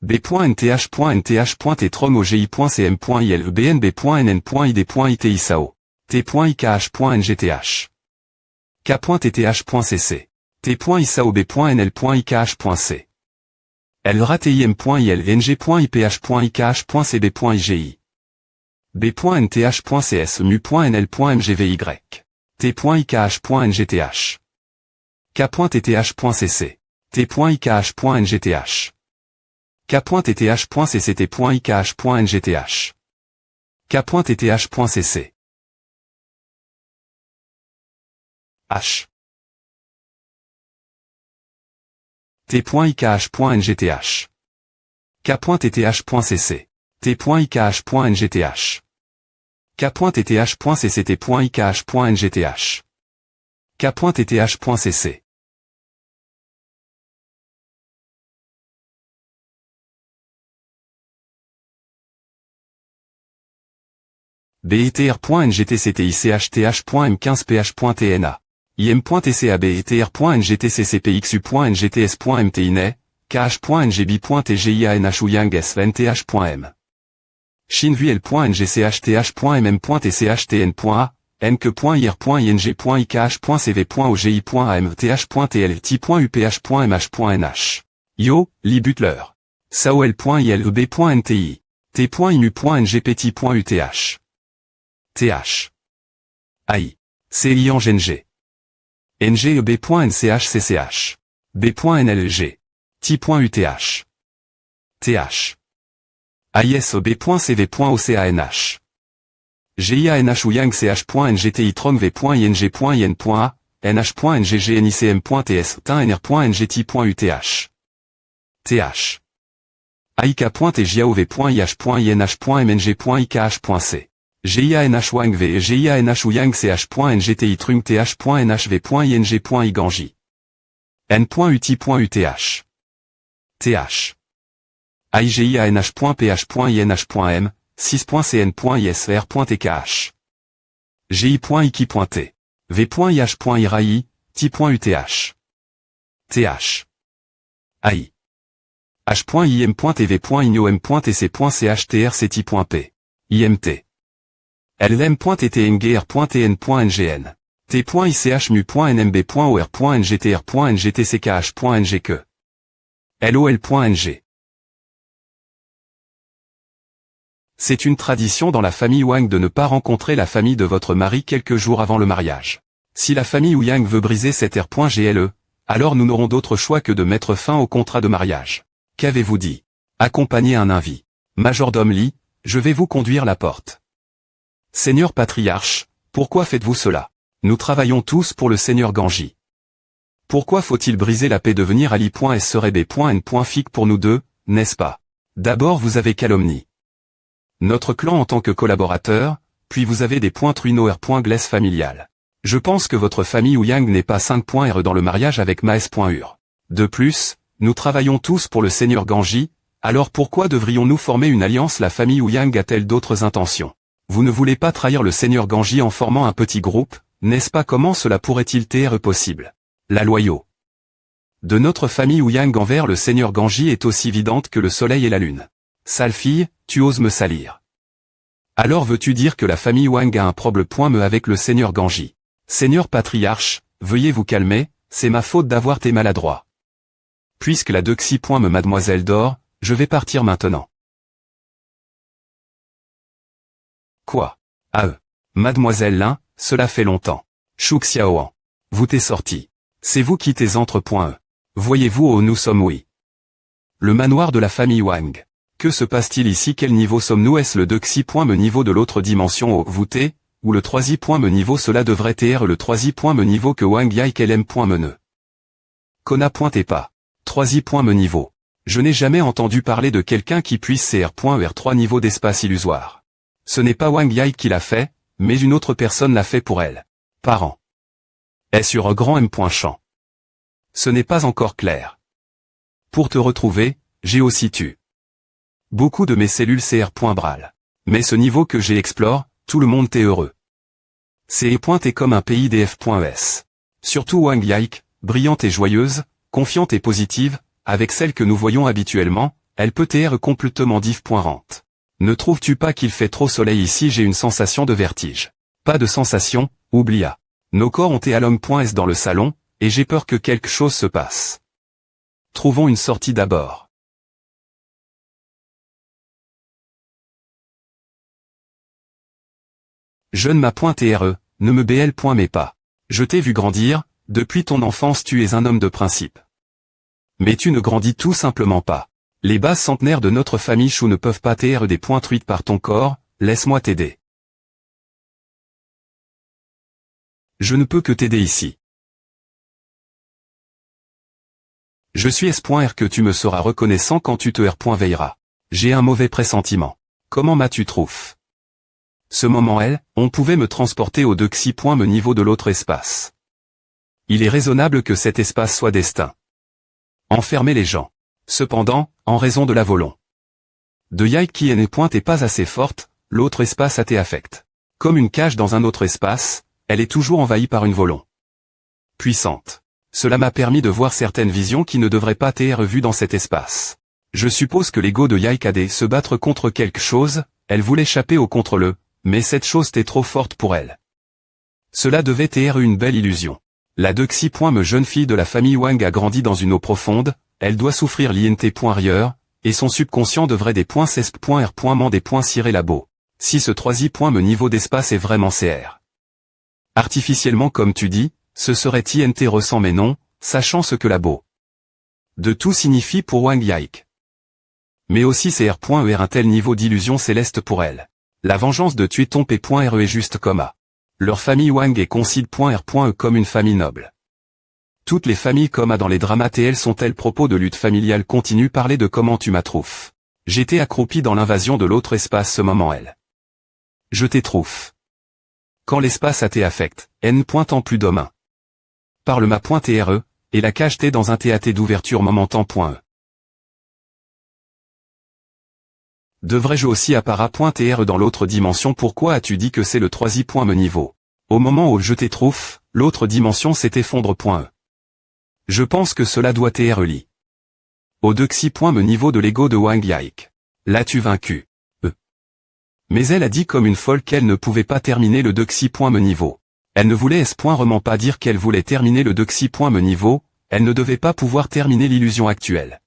B.NTH.NTH.TTROM OGI.CM.ILEBNB.NN.ID.ITISAO T.IKH.NGTH K.TTH.CC T.ISAOB.NL.IKH.C LRATIM.ILNG.IPH.IKH.CB.IGI B.NTH.CS mu.NL.MGVY T.IKH.NGTH K.TTH.CC T.IKH.NGTH K.TTH.CC.IKH.NGTH K.TTH.CC H T.IKH.NGTH K.TTH.CC T.IKH.NGTH K.TTH.CC T.IKH.NGTH K.TTH.CC BETR.NGTCTICHTH.M15PH.TNA IM.TCAB.ETR.NGTCCPXU.NGTS.MTINE KH.NGB.TGIANH Ouyang SVNTH.M Shinvuel.NGCHTH.MM.TCHTN.A NQ.IR.ING.IKH.CV.OGI.AMTH.TLT.UPH.MH.NH Yo, Lee Butler. Saol.ILEB.NTI T.IMU.NGPT.UTH TH AI CIANG NGEB.NCHCCH B.NLG T.UTH TH ISEB.CV.OCANH GIANH Ouyang CH.NGTI TRONV.ING.IN.A NH.NGGNICM.TS TINR.NGT.UTH TH AIK.TGAOV.IH.INH.MNG.IKH.C GIANH Wang V et GIANH Ouyang CH.NGTI Trung TH.NHV.ING.IGANGI N.UTI.UTH TH AIGIANH.PH.INH.M 6.CN.ISR.TKH GI.IKI.T V.IH.IRAI T.UTH TH AI H.IM.TV.INOM.TC.CHTRCT.P IMT LLM.TTNGR.TN.NGN T.ICH mu.NMB.OR.NGTR.NGTCKH.NGQ LOL.NG C'est une tradition dans la famille Wang de ne pas rencontrer la famille de votre mari quelques jours avant le mariage. Si la famille Ouyang veut briser cet R.GLE, alors nous n'aurons d'autre choix que de mettre fin au contrat de mariage. Qu'avez-vous dit? Accompagnez un invi. Majordome Lee, je vais vous conduire la porte. Seigneur patriarche, pourquoi faites-vous cela? Nous travaillons tous pour le Seigneur Ganji. Pourquoi faut-il briser la paix devenir Ali.S serait B.N.Fic pour nous deux, n'est-ce pas? D'abord vous avez calomnie notre clan en tant que collaborateur, puis vous avez des .Truino.R.Gless familial. Je pense que votre famille Ouyang n'est pas 5.R dans le mariage avec Maes.Ur. De plus, nous travaillons tous pour le Seigneur Ganji, alors pourquoi devrions-nous former une alliance? La famille Ouyang a-t-elle d'autres intentions? Vous ne voulez pas trahir le Seigneur Ganji en formant un petit groupe, n'est-ce pas? Comment cela pourrait-il être possible? La loyauté de notre famille Ouyang envers le Seigneur Ganji est aussi évidente que le soleil et la lune. Sale fille, tu oses me salir. Alors veux-tu dire que la famille Wang a un problème avec le Seigneur Ganji? Seigneur patriarche, veuillez vous calmer, c'est ma faute d'avoir été maladroit. Puisque la Dexi.me mademoiselle dort, je vais partir maintenant. Quoi? Mademoiselle Lin, cela fait longtemps. Shu Xiaoan. Vous t'es sorti. C'est vous qui t'es entre.e. Voyez-vous où nous sommes? Oui. Le manoir de la famille Wang. Que se passe-t-il ici? Quel niveau sommes-nous? Est-ce le 2xi.me niveau de l'autre dimension au voûté, ou le 3i.me niveau? Cela devrait être le 3i.me niveau que Wang Yike LM.me. Kona.et pas. 3i.me niveau. Je n'ai jamais entendu parler de quelqu'un qui puisse CR.er3 niveau d'espace illusoire. Ce n'est pas Wang Yike qui l'a fait, mais une autre personne l'a fait pour elle. Parent. Est sur grand M.champ. Ce n'est pas encore clair. Pour te retrouver, j'ai aussi tu. Beaucoup de mes cellules CR.bral. Mais ce niveau que j'ai explore, tout le monde t'est heureux. CE.est comme un pays DF.es. Surtout Wang Yike, brillante et joyeuse, confiante et positive, avec celle que nous voyons habituellement, elle peut être complètement div.rente. Ne trouves-tu pas qu'il fait trop soleil ici? J'ai une sensation de vertige. Pas de sensation, oublia. Nos corps ont été à l'homme.s dans le salon, et j'ai peur que quelque chose se passe. Trouvons une sortie d'abord. Jeune ma.re, ne me bl.mais pas. Je t'ai vu grandir, depuis ton enfance tu es un homme de principe. Mais tu ne grandis tout simplement pas. Les bases centenaires de notre famille chou ne peuvent pas être des points truites par ton corps, laisse-moi t'aider. Je ne peux que t'aider ici. Je suis S.R que tu me seras reconnaissant quand tu te R.veilleras. J'ai un mauvais pressentiment. Comment m'as-tu trouvé? Ce moment on pouvait me transporter au 2xi.me niveau de l'autre espace. Il est raisonnable que cet espace soit destin. Enfermer les gens. Cependant, en raison de la volon de Yike qui n'est pas assez forte, l'autre espace a été affecté. Comme une cage dans un autre espace, elle est toujours envahie par une volon puissante. Cela m'a permis de voir certaines visions qui ne devraient pas être vues dans cet espace. Je suppose que l'ego de Yike a dû se battre contre quelque chose, elle voulait échapper au contre-le, mais cette chose était trop forte pour elle. Cela devait être une belle illusion. La 2xi.me jeune fille de la famille Wang a grandi dans une eau profonde, elle doit souffrir l'int.rieur, et son subconscient devrait des points cesp.r.man des points ciré labo. Si ce 3i.me niveau d'espace est vraiment CR. Artificiellement comme tu dis, ce serait int ressent mais non, sachant ce que labo. De tout signifie pour Wang Yike. Mais aussi CR.er un tel niveau d'illusion céleste pour elle. La vengeance de tuer ton P.re est juste comme A. Leur famille Wang est considère.r.e comme une famille noble. Toutes les familles comme A dans les dramas TL sont-elles propos de lutte familiale continue parler de comment tu m'as trouvé. J'étais accroupi dans l'invasion de l'autre espace ce moment elle. Je t'ai trouvé. Quand l'espace a été affect, n pointant plus d'homme. Par le ma.re, et la cage t'est dans un TAT d'ouverture momentan.e. Devrais-je aussi appara.re dans l'autre dimension? Pourquoi as-tu dit que c'est le 3i.me niveau? Au moment où je t'ai trouvé, l'autre dimension s'est effondre.e. Je pense que cela doit être lié au 2xi.me niveau de l'ego de Wang Yike. L'as-tu vaincu? Mais elle a dit comme une folle qu'elle ne pouvait pas terminer le 2xi.me niveau. Elle ne voulait vraiment pas dire qu'elle voulait terminer le 2xi.me niveau, elle ne devait pas pouvoir terminer l'illusion actuelle.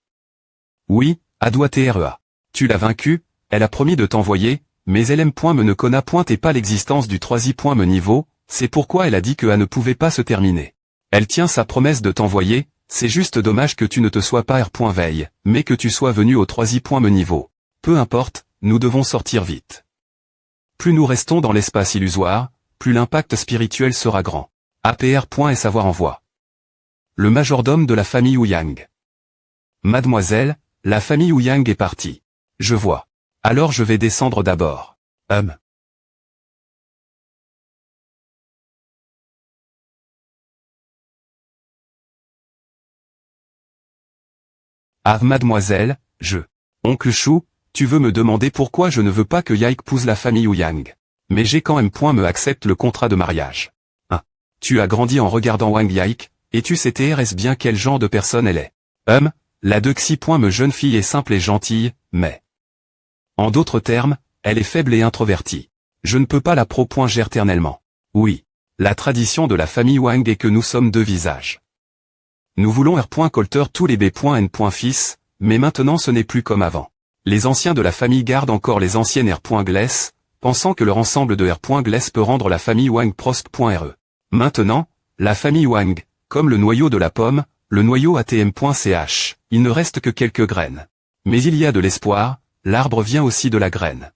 Oui, a doit être. Tu l'as vaincu, elle a promis de t'envoyer, mais LM.me ne connaît pas l'existence du 3i.me niveau, c'est pourquoi elle a dit que A ne pouvait pas se terminer. Elle tient sa promesse de t'envoyer, c'est juste dommage que tu ne te sois pas R.veille, mais que tu sois venu au 3i.me niveau. Peu importe, nous devons sortir vite. Plus nous restons dans l'espace illusoire, plus l'impact spirituel sera grand. APR. Et savoir envoi. Le majordome de la famille Ouyang. Mademoiselle, la famille Ouyang est partie. Je vois. Alors je vais descendre d'abord. Ah mademoiselle, Oncle Chou, tu veux me demander pourquoi je ne veux pas que Yike épouse la famille Ouyang. Mais j'ai quand même me accepte le contrat de mariage. Tu as grandi en regardant Wang Yike, et tu sais bien quel genre de personne elle est. La 2xi.me jeune fille est simple et gentille, mais... En d'autres termes, elle est faible et introvertie. Je ne peux pas la pro.gérer éternellement. Oui. La tradition de la famille Wang est que nous sommes deux visages. Nous voulons R.Colter tous les B.N.fils, mais maintenant ce n'est plus comme avant. Les anciens de la famille gardent encore les anciennes R.Gless, pensant que leur ensemble de R.Gless peut rendre la famille Wang prospe.re. Maintenant, la famille Wang, comme le noyau de la pomme, le noyau ATM.ch, il ne reste que quelques graines. Mais il y a de l'espoir, l'arbre vient aussi de la graine.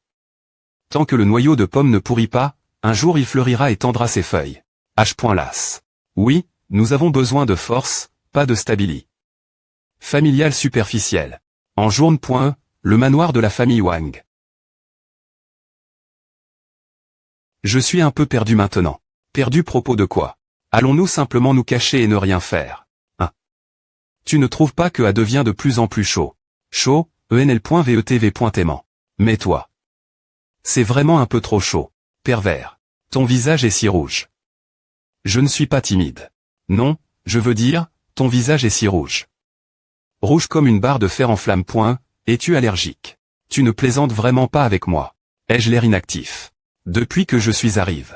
Tant que le noyau de pomme ne pourrit pas, un jour il fleurira et tendra ses feuilles. H. Las. Oui, nous avons besoin de force, pas de stabili. Familial superficiel. En journe.e, le manoir de la famille Wang. Je suis un peu perdu maintenant. Perdu propos de quoi? Allons-nous simplement nous cacher et ne rien faire? 1. Tu ne trouves pas que A devient de plus en plus chaud? Chaud, enl.vetv.aimant. Mais toi. C'est vraiment un peu trop chaud. Pervers. Ton visage est si rouge. Je ne suis pas timide. Non, je veux dire, ton visage est si rouge. Rouge comme une barre de fer en flamme. Es-tu allergique? Tu ne plaisantes vraiment pas avec moi. Ai-je l'air inactif? Depuis que je suis arrivé.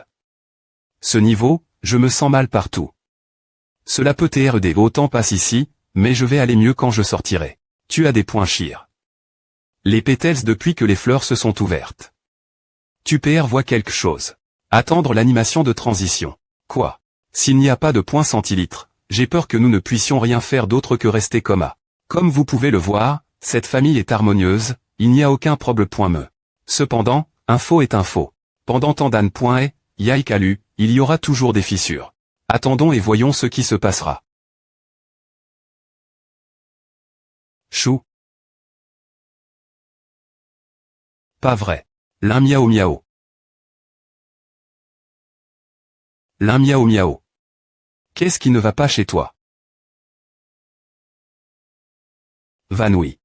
Ce niveau, je me sens mal partout. Cela peut t'aider, autant passe ici, mais je vais aller mieux quand je sortirai. Tu as des points chires. Les pétales depuis que les fleurs se sont ouvertes. Tu vois quelque chose. Attendre l'animation de transition. Quoi? S'il n'y a pas de points centilitres, j'ai peur que nous ne puissions rien faire d'autre que rester comme A. Comme vous pouvez le voir, cette famille est harmonieuse, il n'y a aucun problème. Cependant, un faux est un faux. Pendant tant d'âne.est, Yaikalu, il y aura toujours des fissures. Attendons et voyons ce qui se passera. Chou. Pas vrai. L'un miaou miaou. L'un miaou miaou. Qu'est-ce qui ne va pas chez toi? Vanouille.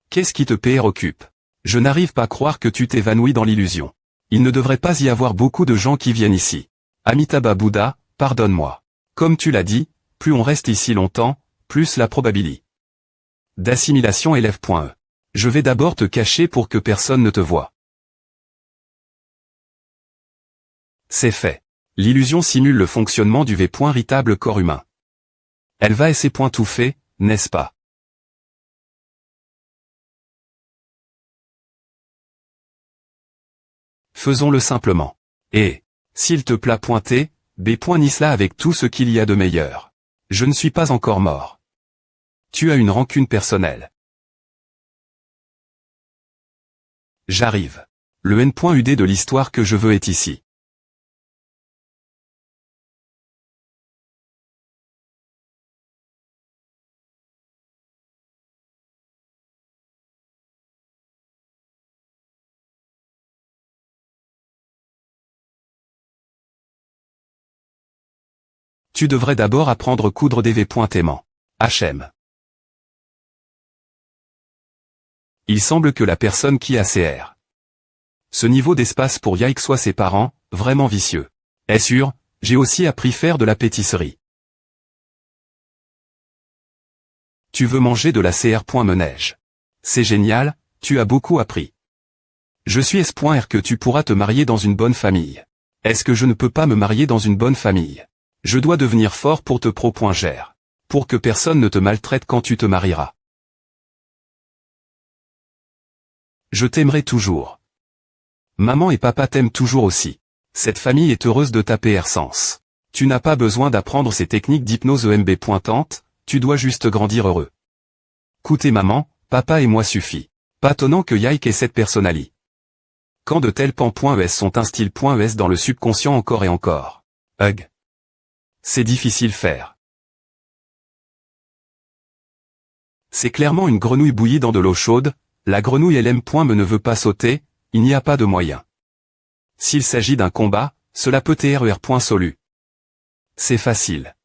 Qu'est-ce qui te préoccupe? Je n'arrive pas à croire que tu t'évanouis dans l'illusion. Il ne devrait pas y avoir beaucoup de gens qui viennent ici. Amitabha Bouddha, pardonne-moi. Comme tu l'as dit, plus on reste ici longtemps, plus la probabilité d'assimilation élève.e. Je vais d'abord te cacher pour que personne ne te voie. C'est fait. L'illusion simule le fonctionnement du véritable corps humain. Elle va et c'est tout fait, n'est-ce pas? Faisons-le simplement. Et, s'il te plaît pointer, B.Nisla avec tout ce qu'il y a de meilleur. Je ne suis pas encore mort. Tu as une rancune personnelle. J'arrive. Le N.UD de l'histoire que je veux est ici. Tu devrais d'abord apprendre coudre des V.aimant. HM. Il semble que la personne qui a CR. Ce niveau d'espace pour Yike soit ses parents, vraiment vicieux. Est sûr, j'ai aussi appris faire de la pâtisserie. Tu veux manger de la CR.Menège. C'est génial, tu as beaucoup appris. Je suis S.R que tu pourras te marier dans une bonne famille. Est-ce que je ne peux pas me marier dans une bonne famille? Je dois devenir fort pour te pro.gère. Pour que personne ne te maltraite quand tu te marieras. Je t'aimerai toujours. Maman et papa t'aiment toujours aussi. Cette famille est heureuse de ta sens. Tu n'as pas besoin d'apprendre ces techniques d'hypnose EMB pointantes, tu dois juste grandir heureux. Écoutez maman, papa et moi suffit. Pas étonnant que Yike ait cette personnalité. Quand de tels pans.es sont instillés.es dans le subconscient encore et encore. Hug. C'est difficile faire. C'est clairement une grenouille bouillie dans de l'eau chaude, la grenouille LM. Me ne veut pas sauter, il n'y a pas de moyen. S'il s'agit d'un combat, cela peut être solu. C'est facile.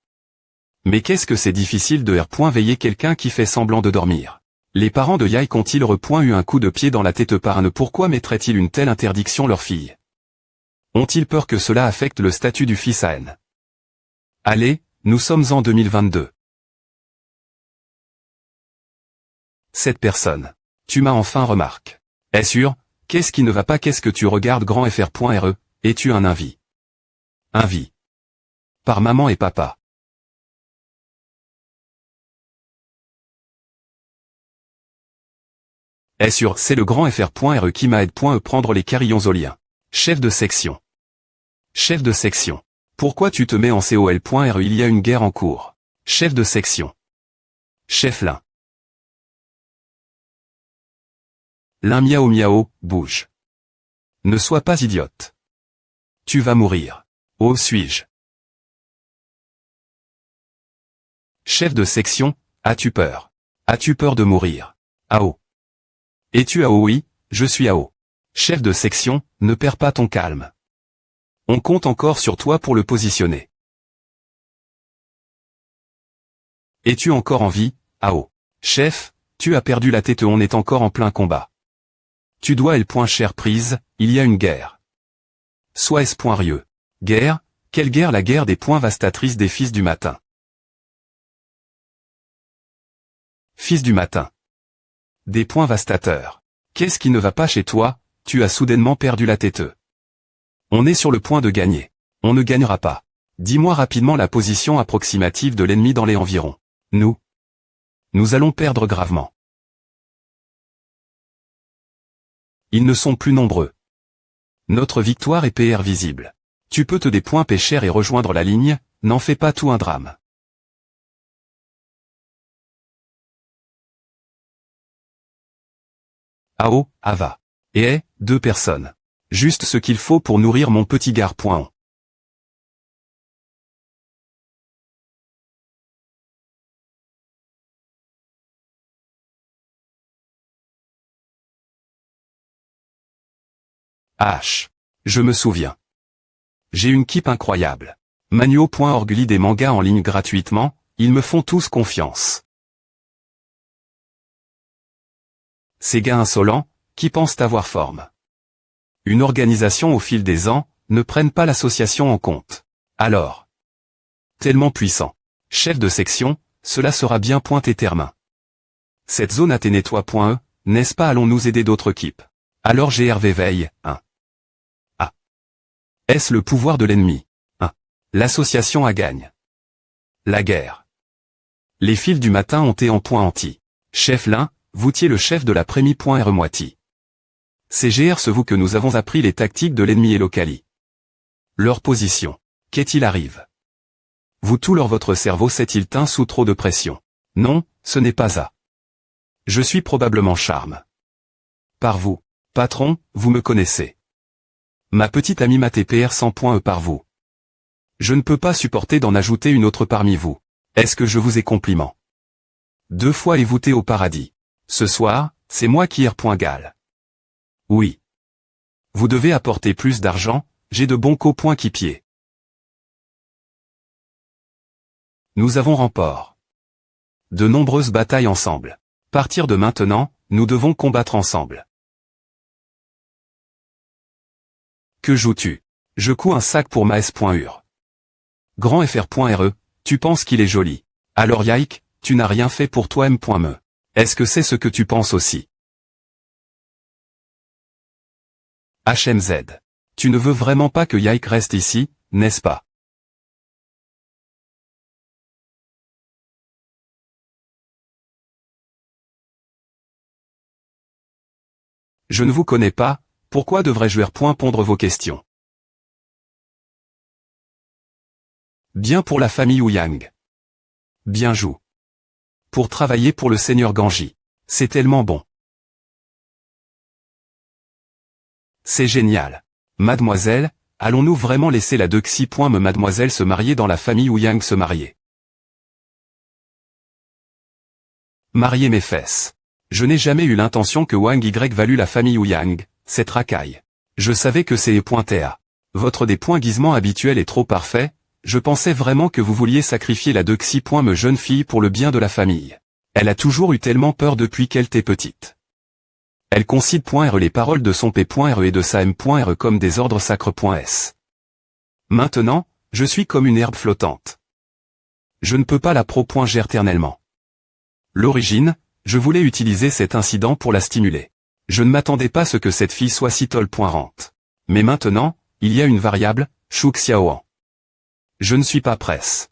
Mais qu'est-ce que c'est difficile de veiller quelqu'un qui fait semblant de dormir? Les parents de Yike ont-ils eu un coup de pied dans la tête par un pourquoi mettraient-ils une telle interdiction leur fille? Ont-ils peur que cela affecte le statut du fils à N? Allez, nous sommes en 2022. Cette personne. Tu m'as enfin remarqué. Est sûr, qu'est-ce qui ne va pas? Qu'est-ce que tu regardes grand fr.re, es-tu un invi? Invi. Par maman et papa. Est sûr, c'est le grand fr.re qui m'aide. Prendre les carillons au lien. Chef de section. Chef de section. Pourquoi tu te mets en col.re? Il y a une guerre en cours. Chef de section. Chef-lin. L'un miao miao, bouge. Ne sois pas idiote. Tu vas mourir. Oh suis-je. Chef de section, as-tu peur? As-tu peur de mourir? AO. Es-tu AO? Oui, je suis AO. Chef de section, ne perds pas ton calme. On compte encore sur toi pour le positionner. Es-tu encore en vie, AO? Chef, tu as perdu la tête, on est encore en plein combat. Tu dois le point cher prise, il y a une guerre. Sois espoirieux. Guerre, quelle guerre? La guerre des points vastatrices des fils du matin. Fils du matin. Des points vastateurs. Qu'est-ce qui ne va pas chez toi? Tu as soudainement perdu la tête. On est sur le point de gagner. On ne gagnera pas. Dis-moi rapidement la position approximative de l'ennemi dans les environs. Nous allons perdre gravement. Ils ne sont plus nombreux. Notre victoire est PR visible. Tu peux te des points pêcheurs et rejoindre la ligne, n'en fais pas tout un drame. AO, Ava. Et 2 personnes. Juste ce qu'il faut pour nourrir mon petit gars. H. Je me souviens. J'ai une keep incroyable. Magno.org lit des mangas en ligne gratuitement, ils me font tous confiance. Ces gars insolents, qui pensent avoir forme. Une organisation au fil des ans, ne prennent pas l'association en compte. Alors. Tellement puissant. Chef de section, cela sera bien pointé termin. Cette zone Athénée-toi.e, n'est-ce pas? Allons-nous aider d'autres équipes? Alors GRV veille, 1. A. Est-ce le pouvoir de l'ennemi? 1. L'association a gagne. La guerre. Les fils du matin ont été en point anti. Chef l'un, voutiez le chef de l'après-midi.re moitié. C'est GR ce vous que nous avons appris les tactiques de l'ennemi et locali. Leur position. Qu'est-il arrive? Vous tout votre cerveau s'est-il teint sous trop de pression? Non, ce n'est pas ça. Je suis probablement charme. Par vous. Patron, vous me connaissez. Ma petite amie MaTPR 100.e par vous. Je ne peux pas supporter d'en ajouter une autre parmi vous. Est-ce que je vous ai compliment? 2 fois et voûté au paradis. Ce soir, c'est moi qui R.gal. Oui. Vous devez apporter plus d'argent, j'ai de bons copoints qui pied. Nous avons remport. De nombreuses batailles ensemble. Partir de maintenant, nous devons combattre ensemble. Que joues-tu? Je couds un sac pour Maes.ur. Grand FR.re, tu penses qu'il est joli. Alors Yike, tu n'as rien fait pour toi M.me. Est-ce que c'est ce que tu penses aussi? HMZ. Tu ne veux vraiment pas que Yike reste ici, n'est-ce pas? Je ne vous connais pas, pourquoi devrais-je répondre vos questions? Bien pour la famille Ouyang. Bien joue. Pour travailler pour le seigneur Ganji. C'est tellement bon. C'est génial. Mademoiselle, allons-nous vraiment laisser la Dexi.me mademoiselle se marier dans la famille Ouyang se marier? Marier mes fesses. Je n'ai jamais eu l'intention que Wang Y value la famille Ouyang, cette racaille. Je savais que c'est .ta. Votre dépoinguisement habituel est trop parfait, je pensais vraiment que vous vouliez sacrifier la Dexi.me jeune fille pour le bien de la famille. Elle a toujours eu tellement peur depuis qu'elle était petite. Elle considère les paroles de son P.re et de sa M.re comme des ordres sacres.s. Maintenant, je suis comme une herbe flottante. Je ne peux pas la pro.gère éternellement. L'origine, je voulais utiliser cet incident pour la stimuler. Je ne m'attendais pas à ce que cette fille soit si tolle.rente. Mais maintenant, il y a une variable, Shu Xiaoan. Je ne suis pas presse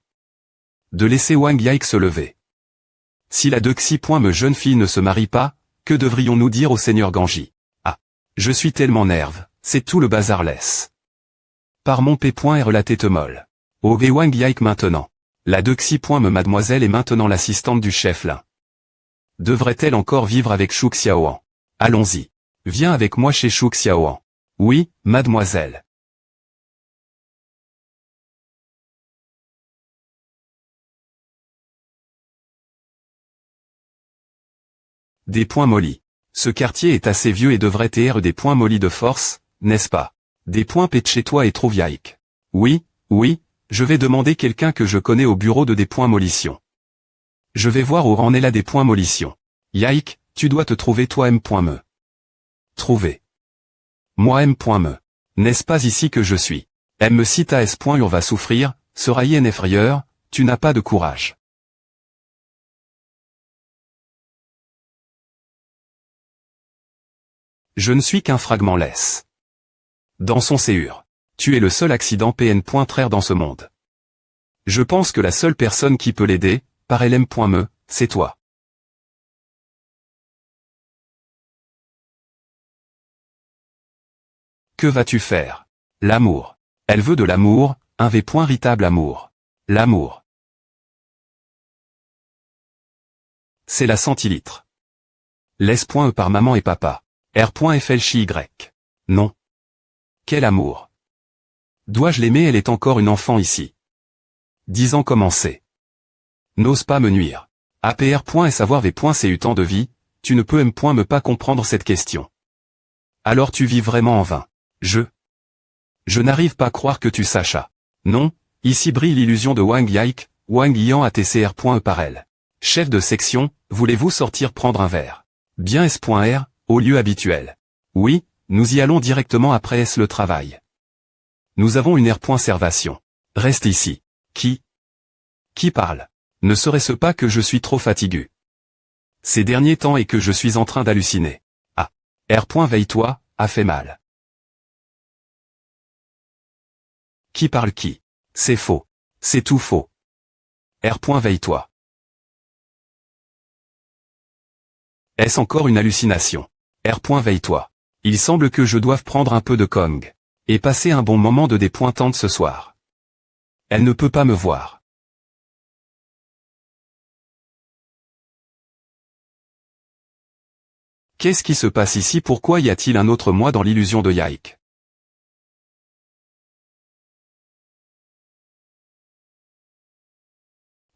de laisser Wang Yike se lever. Si la Dexi.me jeune fille ne se marie pas, que devrions-nous dire au seigneur Ganji? Ah, je suis tellement nerve, c'est tout le bazar laisse. Par mon P.re la tête molle. Au Wang Yike maintenant. La Dexi.me mademoiselle est maintenant l'assistante du chef là. Devrait-elle encore vivre avec Shu Xiaoan? Allons-y. Viens avec moi chez Shu Xiaoan. Oui, mademoiselle. Des points mollis. Ce quartier est assez vieux et devrait être des points mollis de force, n'est-ce pas? Des points pète chez toi et trouve Yaik. Oui, oui, je vais demander quelqu'un que je connais au bureau de des points mollition. Je vais voir où en est là des points mollition. Yaik, tu dois te trouver toi M.me. Trouver. Moi M.me. N'est-ce pas ici que je suis? M me cite à S. On va souffrir, sera yen effrayeur, tu n'as pas de courage. Je ne suis qu'un fragment laisse. Dans son séur. Tu es le seul accident PN.traire dans ce monde. Je pense que la seule personne qui peut l'aider, par LM.me, c'est toi. Que vas-tu faire? L'amour. Elle veut de l'amour, un véritable amour. L'amour. C'est la centilitre. Laisse.e par maman et papa. R.FLCY. Non. Quel amour. Dois-je l'aimer? Elle est encore une enfant ici. 10 ans commencé. N'ose pas me nuire. APR. Et savoir V.CU tant de vie, tu ne peux me pas comprendre cette question. Alors tu vis vraiment en vain. Je n'arrive pas à croire que tu saches. Non, ici brille l'illusion de Wang Yaik, Wang Yan ATCR.E par elle. Chef de section, voulez-vous sortir prendre un verre? Bien S.R, au lieu habituel. Oui, nous y allons directement après le travail. Nous avons une R.Servation. Reste ici. Qui parle? Ne serait-ce pas que je suis trop fatigué ces derniers temps et que je suis en train d'halluciner? Ah. R. Veille-toi, a fait mal. Qui parle qui? C'est faux. C'est tout faux. R. Veille-toi. Est-ce encore une hallucination? R. Veille-toi. Il semble que je doive prendre un peu de Kong. Et passer un bon moment de dépointante ce soir. Elle ne peut pas me voir. Qu'est-ce qui se passe ici? Pourquoi y a-t-il un autre moi dans l'illusion de Yaik?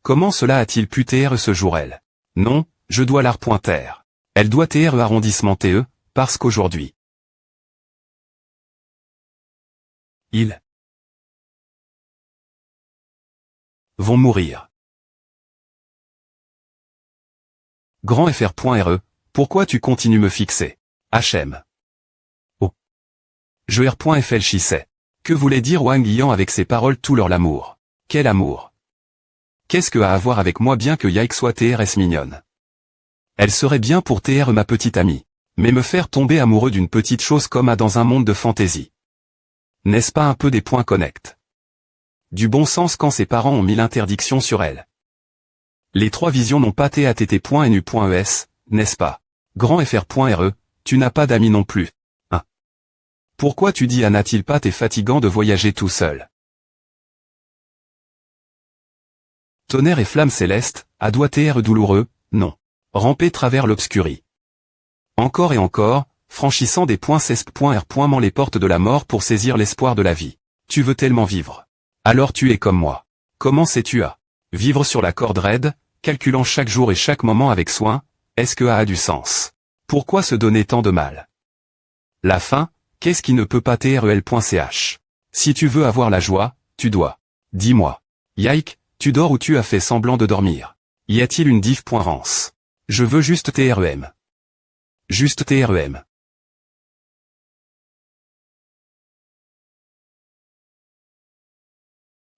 Comment cela a-t-il pu taire ce jour elle? Non, je dois la repointer. Elle doit taire arrondissement TE, parce qu'aujourd'hui. Ils vont mourir. Grand FR.RE, pourquoi tu continues me fixer? HM. Oh. Je R.FL sais. Que voulait dire Wang Yan avec ces paroles tout leur l'amour? Quel amour? Qu'est-ce que a à voir avec moi bien que Yaik soit TRS mignonne? Elle serait bien pour TR ma petite amie. Mais me faire tomber amoureux d'une petite chose comme a dans un monde de fantaisie. N'est-ce pas un peu des points connect? Du bon sens quand ses parents ont mis l'interdiction sur elle. Les trois visions n'ont pas TATT.NU.ES, n'est-ce pas? Grand FR.RE, tu n'as pas d'amis non plus. Hein? Pourquoi tu dis n'a-t-il pas t'es fatigant de voyager tout seul? Tonnerre et flamme céleste, à doigt TR douloureux, non. Ramper travers l'obscurie. Encore et encore, franchissant des points CESP.R. les portes de la mort pour saisir l'espoir de la vie. Tu veux tellement vivre. Alors tu es comme moi. Comment sais-tu à vivre sur la corde raide, calculant chaque jour et chaque moment avec soin, est-ce que a du sens? Pourquoi se donner tant de mal? La fin, qu'est-ce qui ne peut pas TREL.ch? Si tu veux avoir la joie, tu dois. Dis-moi. Yaik, tu dors ou tu as fait semblant de dormir? Y a-t-il une diff.rance? Je veux juste TREM. Juste TREM.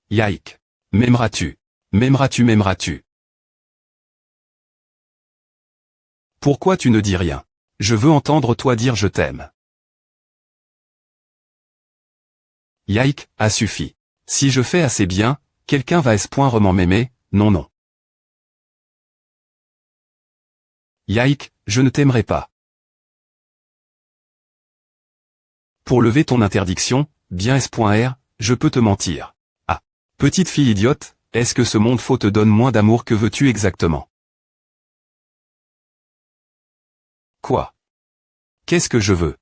Yaik. M'aimeras-tu? M'aimeras-tu? Pourquoi tu ne dis rien? Je veux entendre toi dire je t'aime. Yaik, a suffi. Si je fais assez bien, quelqu'un va vraiment m'aimer, non. Yaik, je ne t'aimerai pas. Pour lever ton interdiction, bien S.R, je peux te mentir. Ah. Petite fille idiote, est-ce que ce monde faux te donne moins d'amour? Que veux-tu exactement? Quoi? Qu'est-ce que je veux?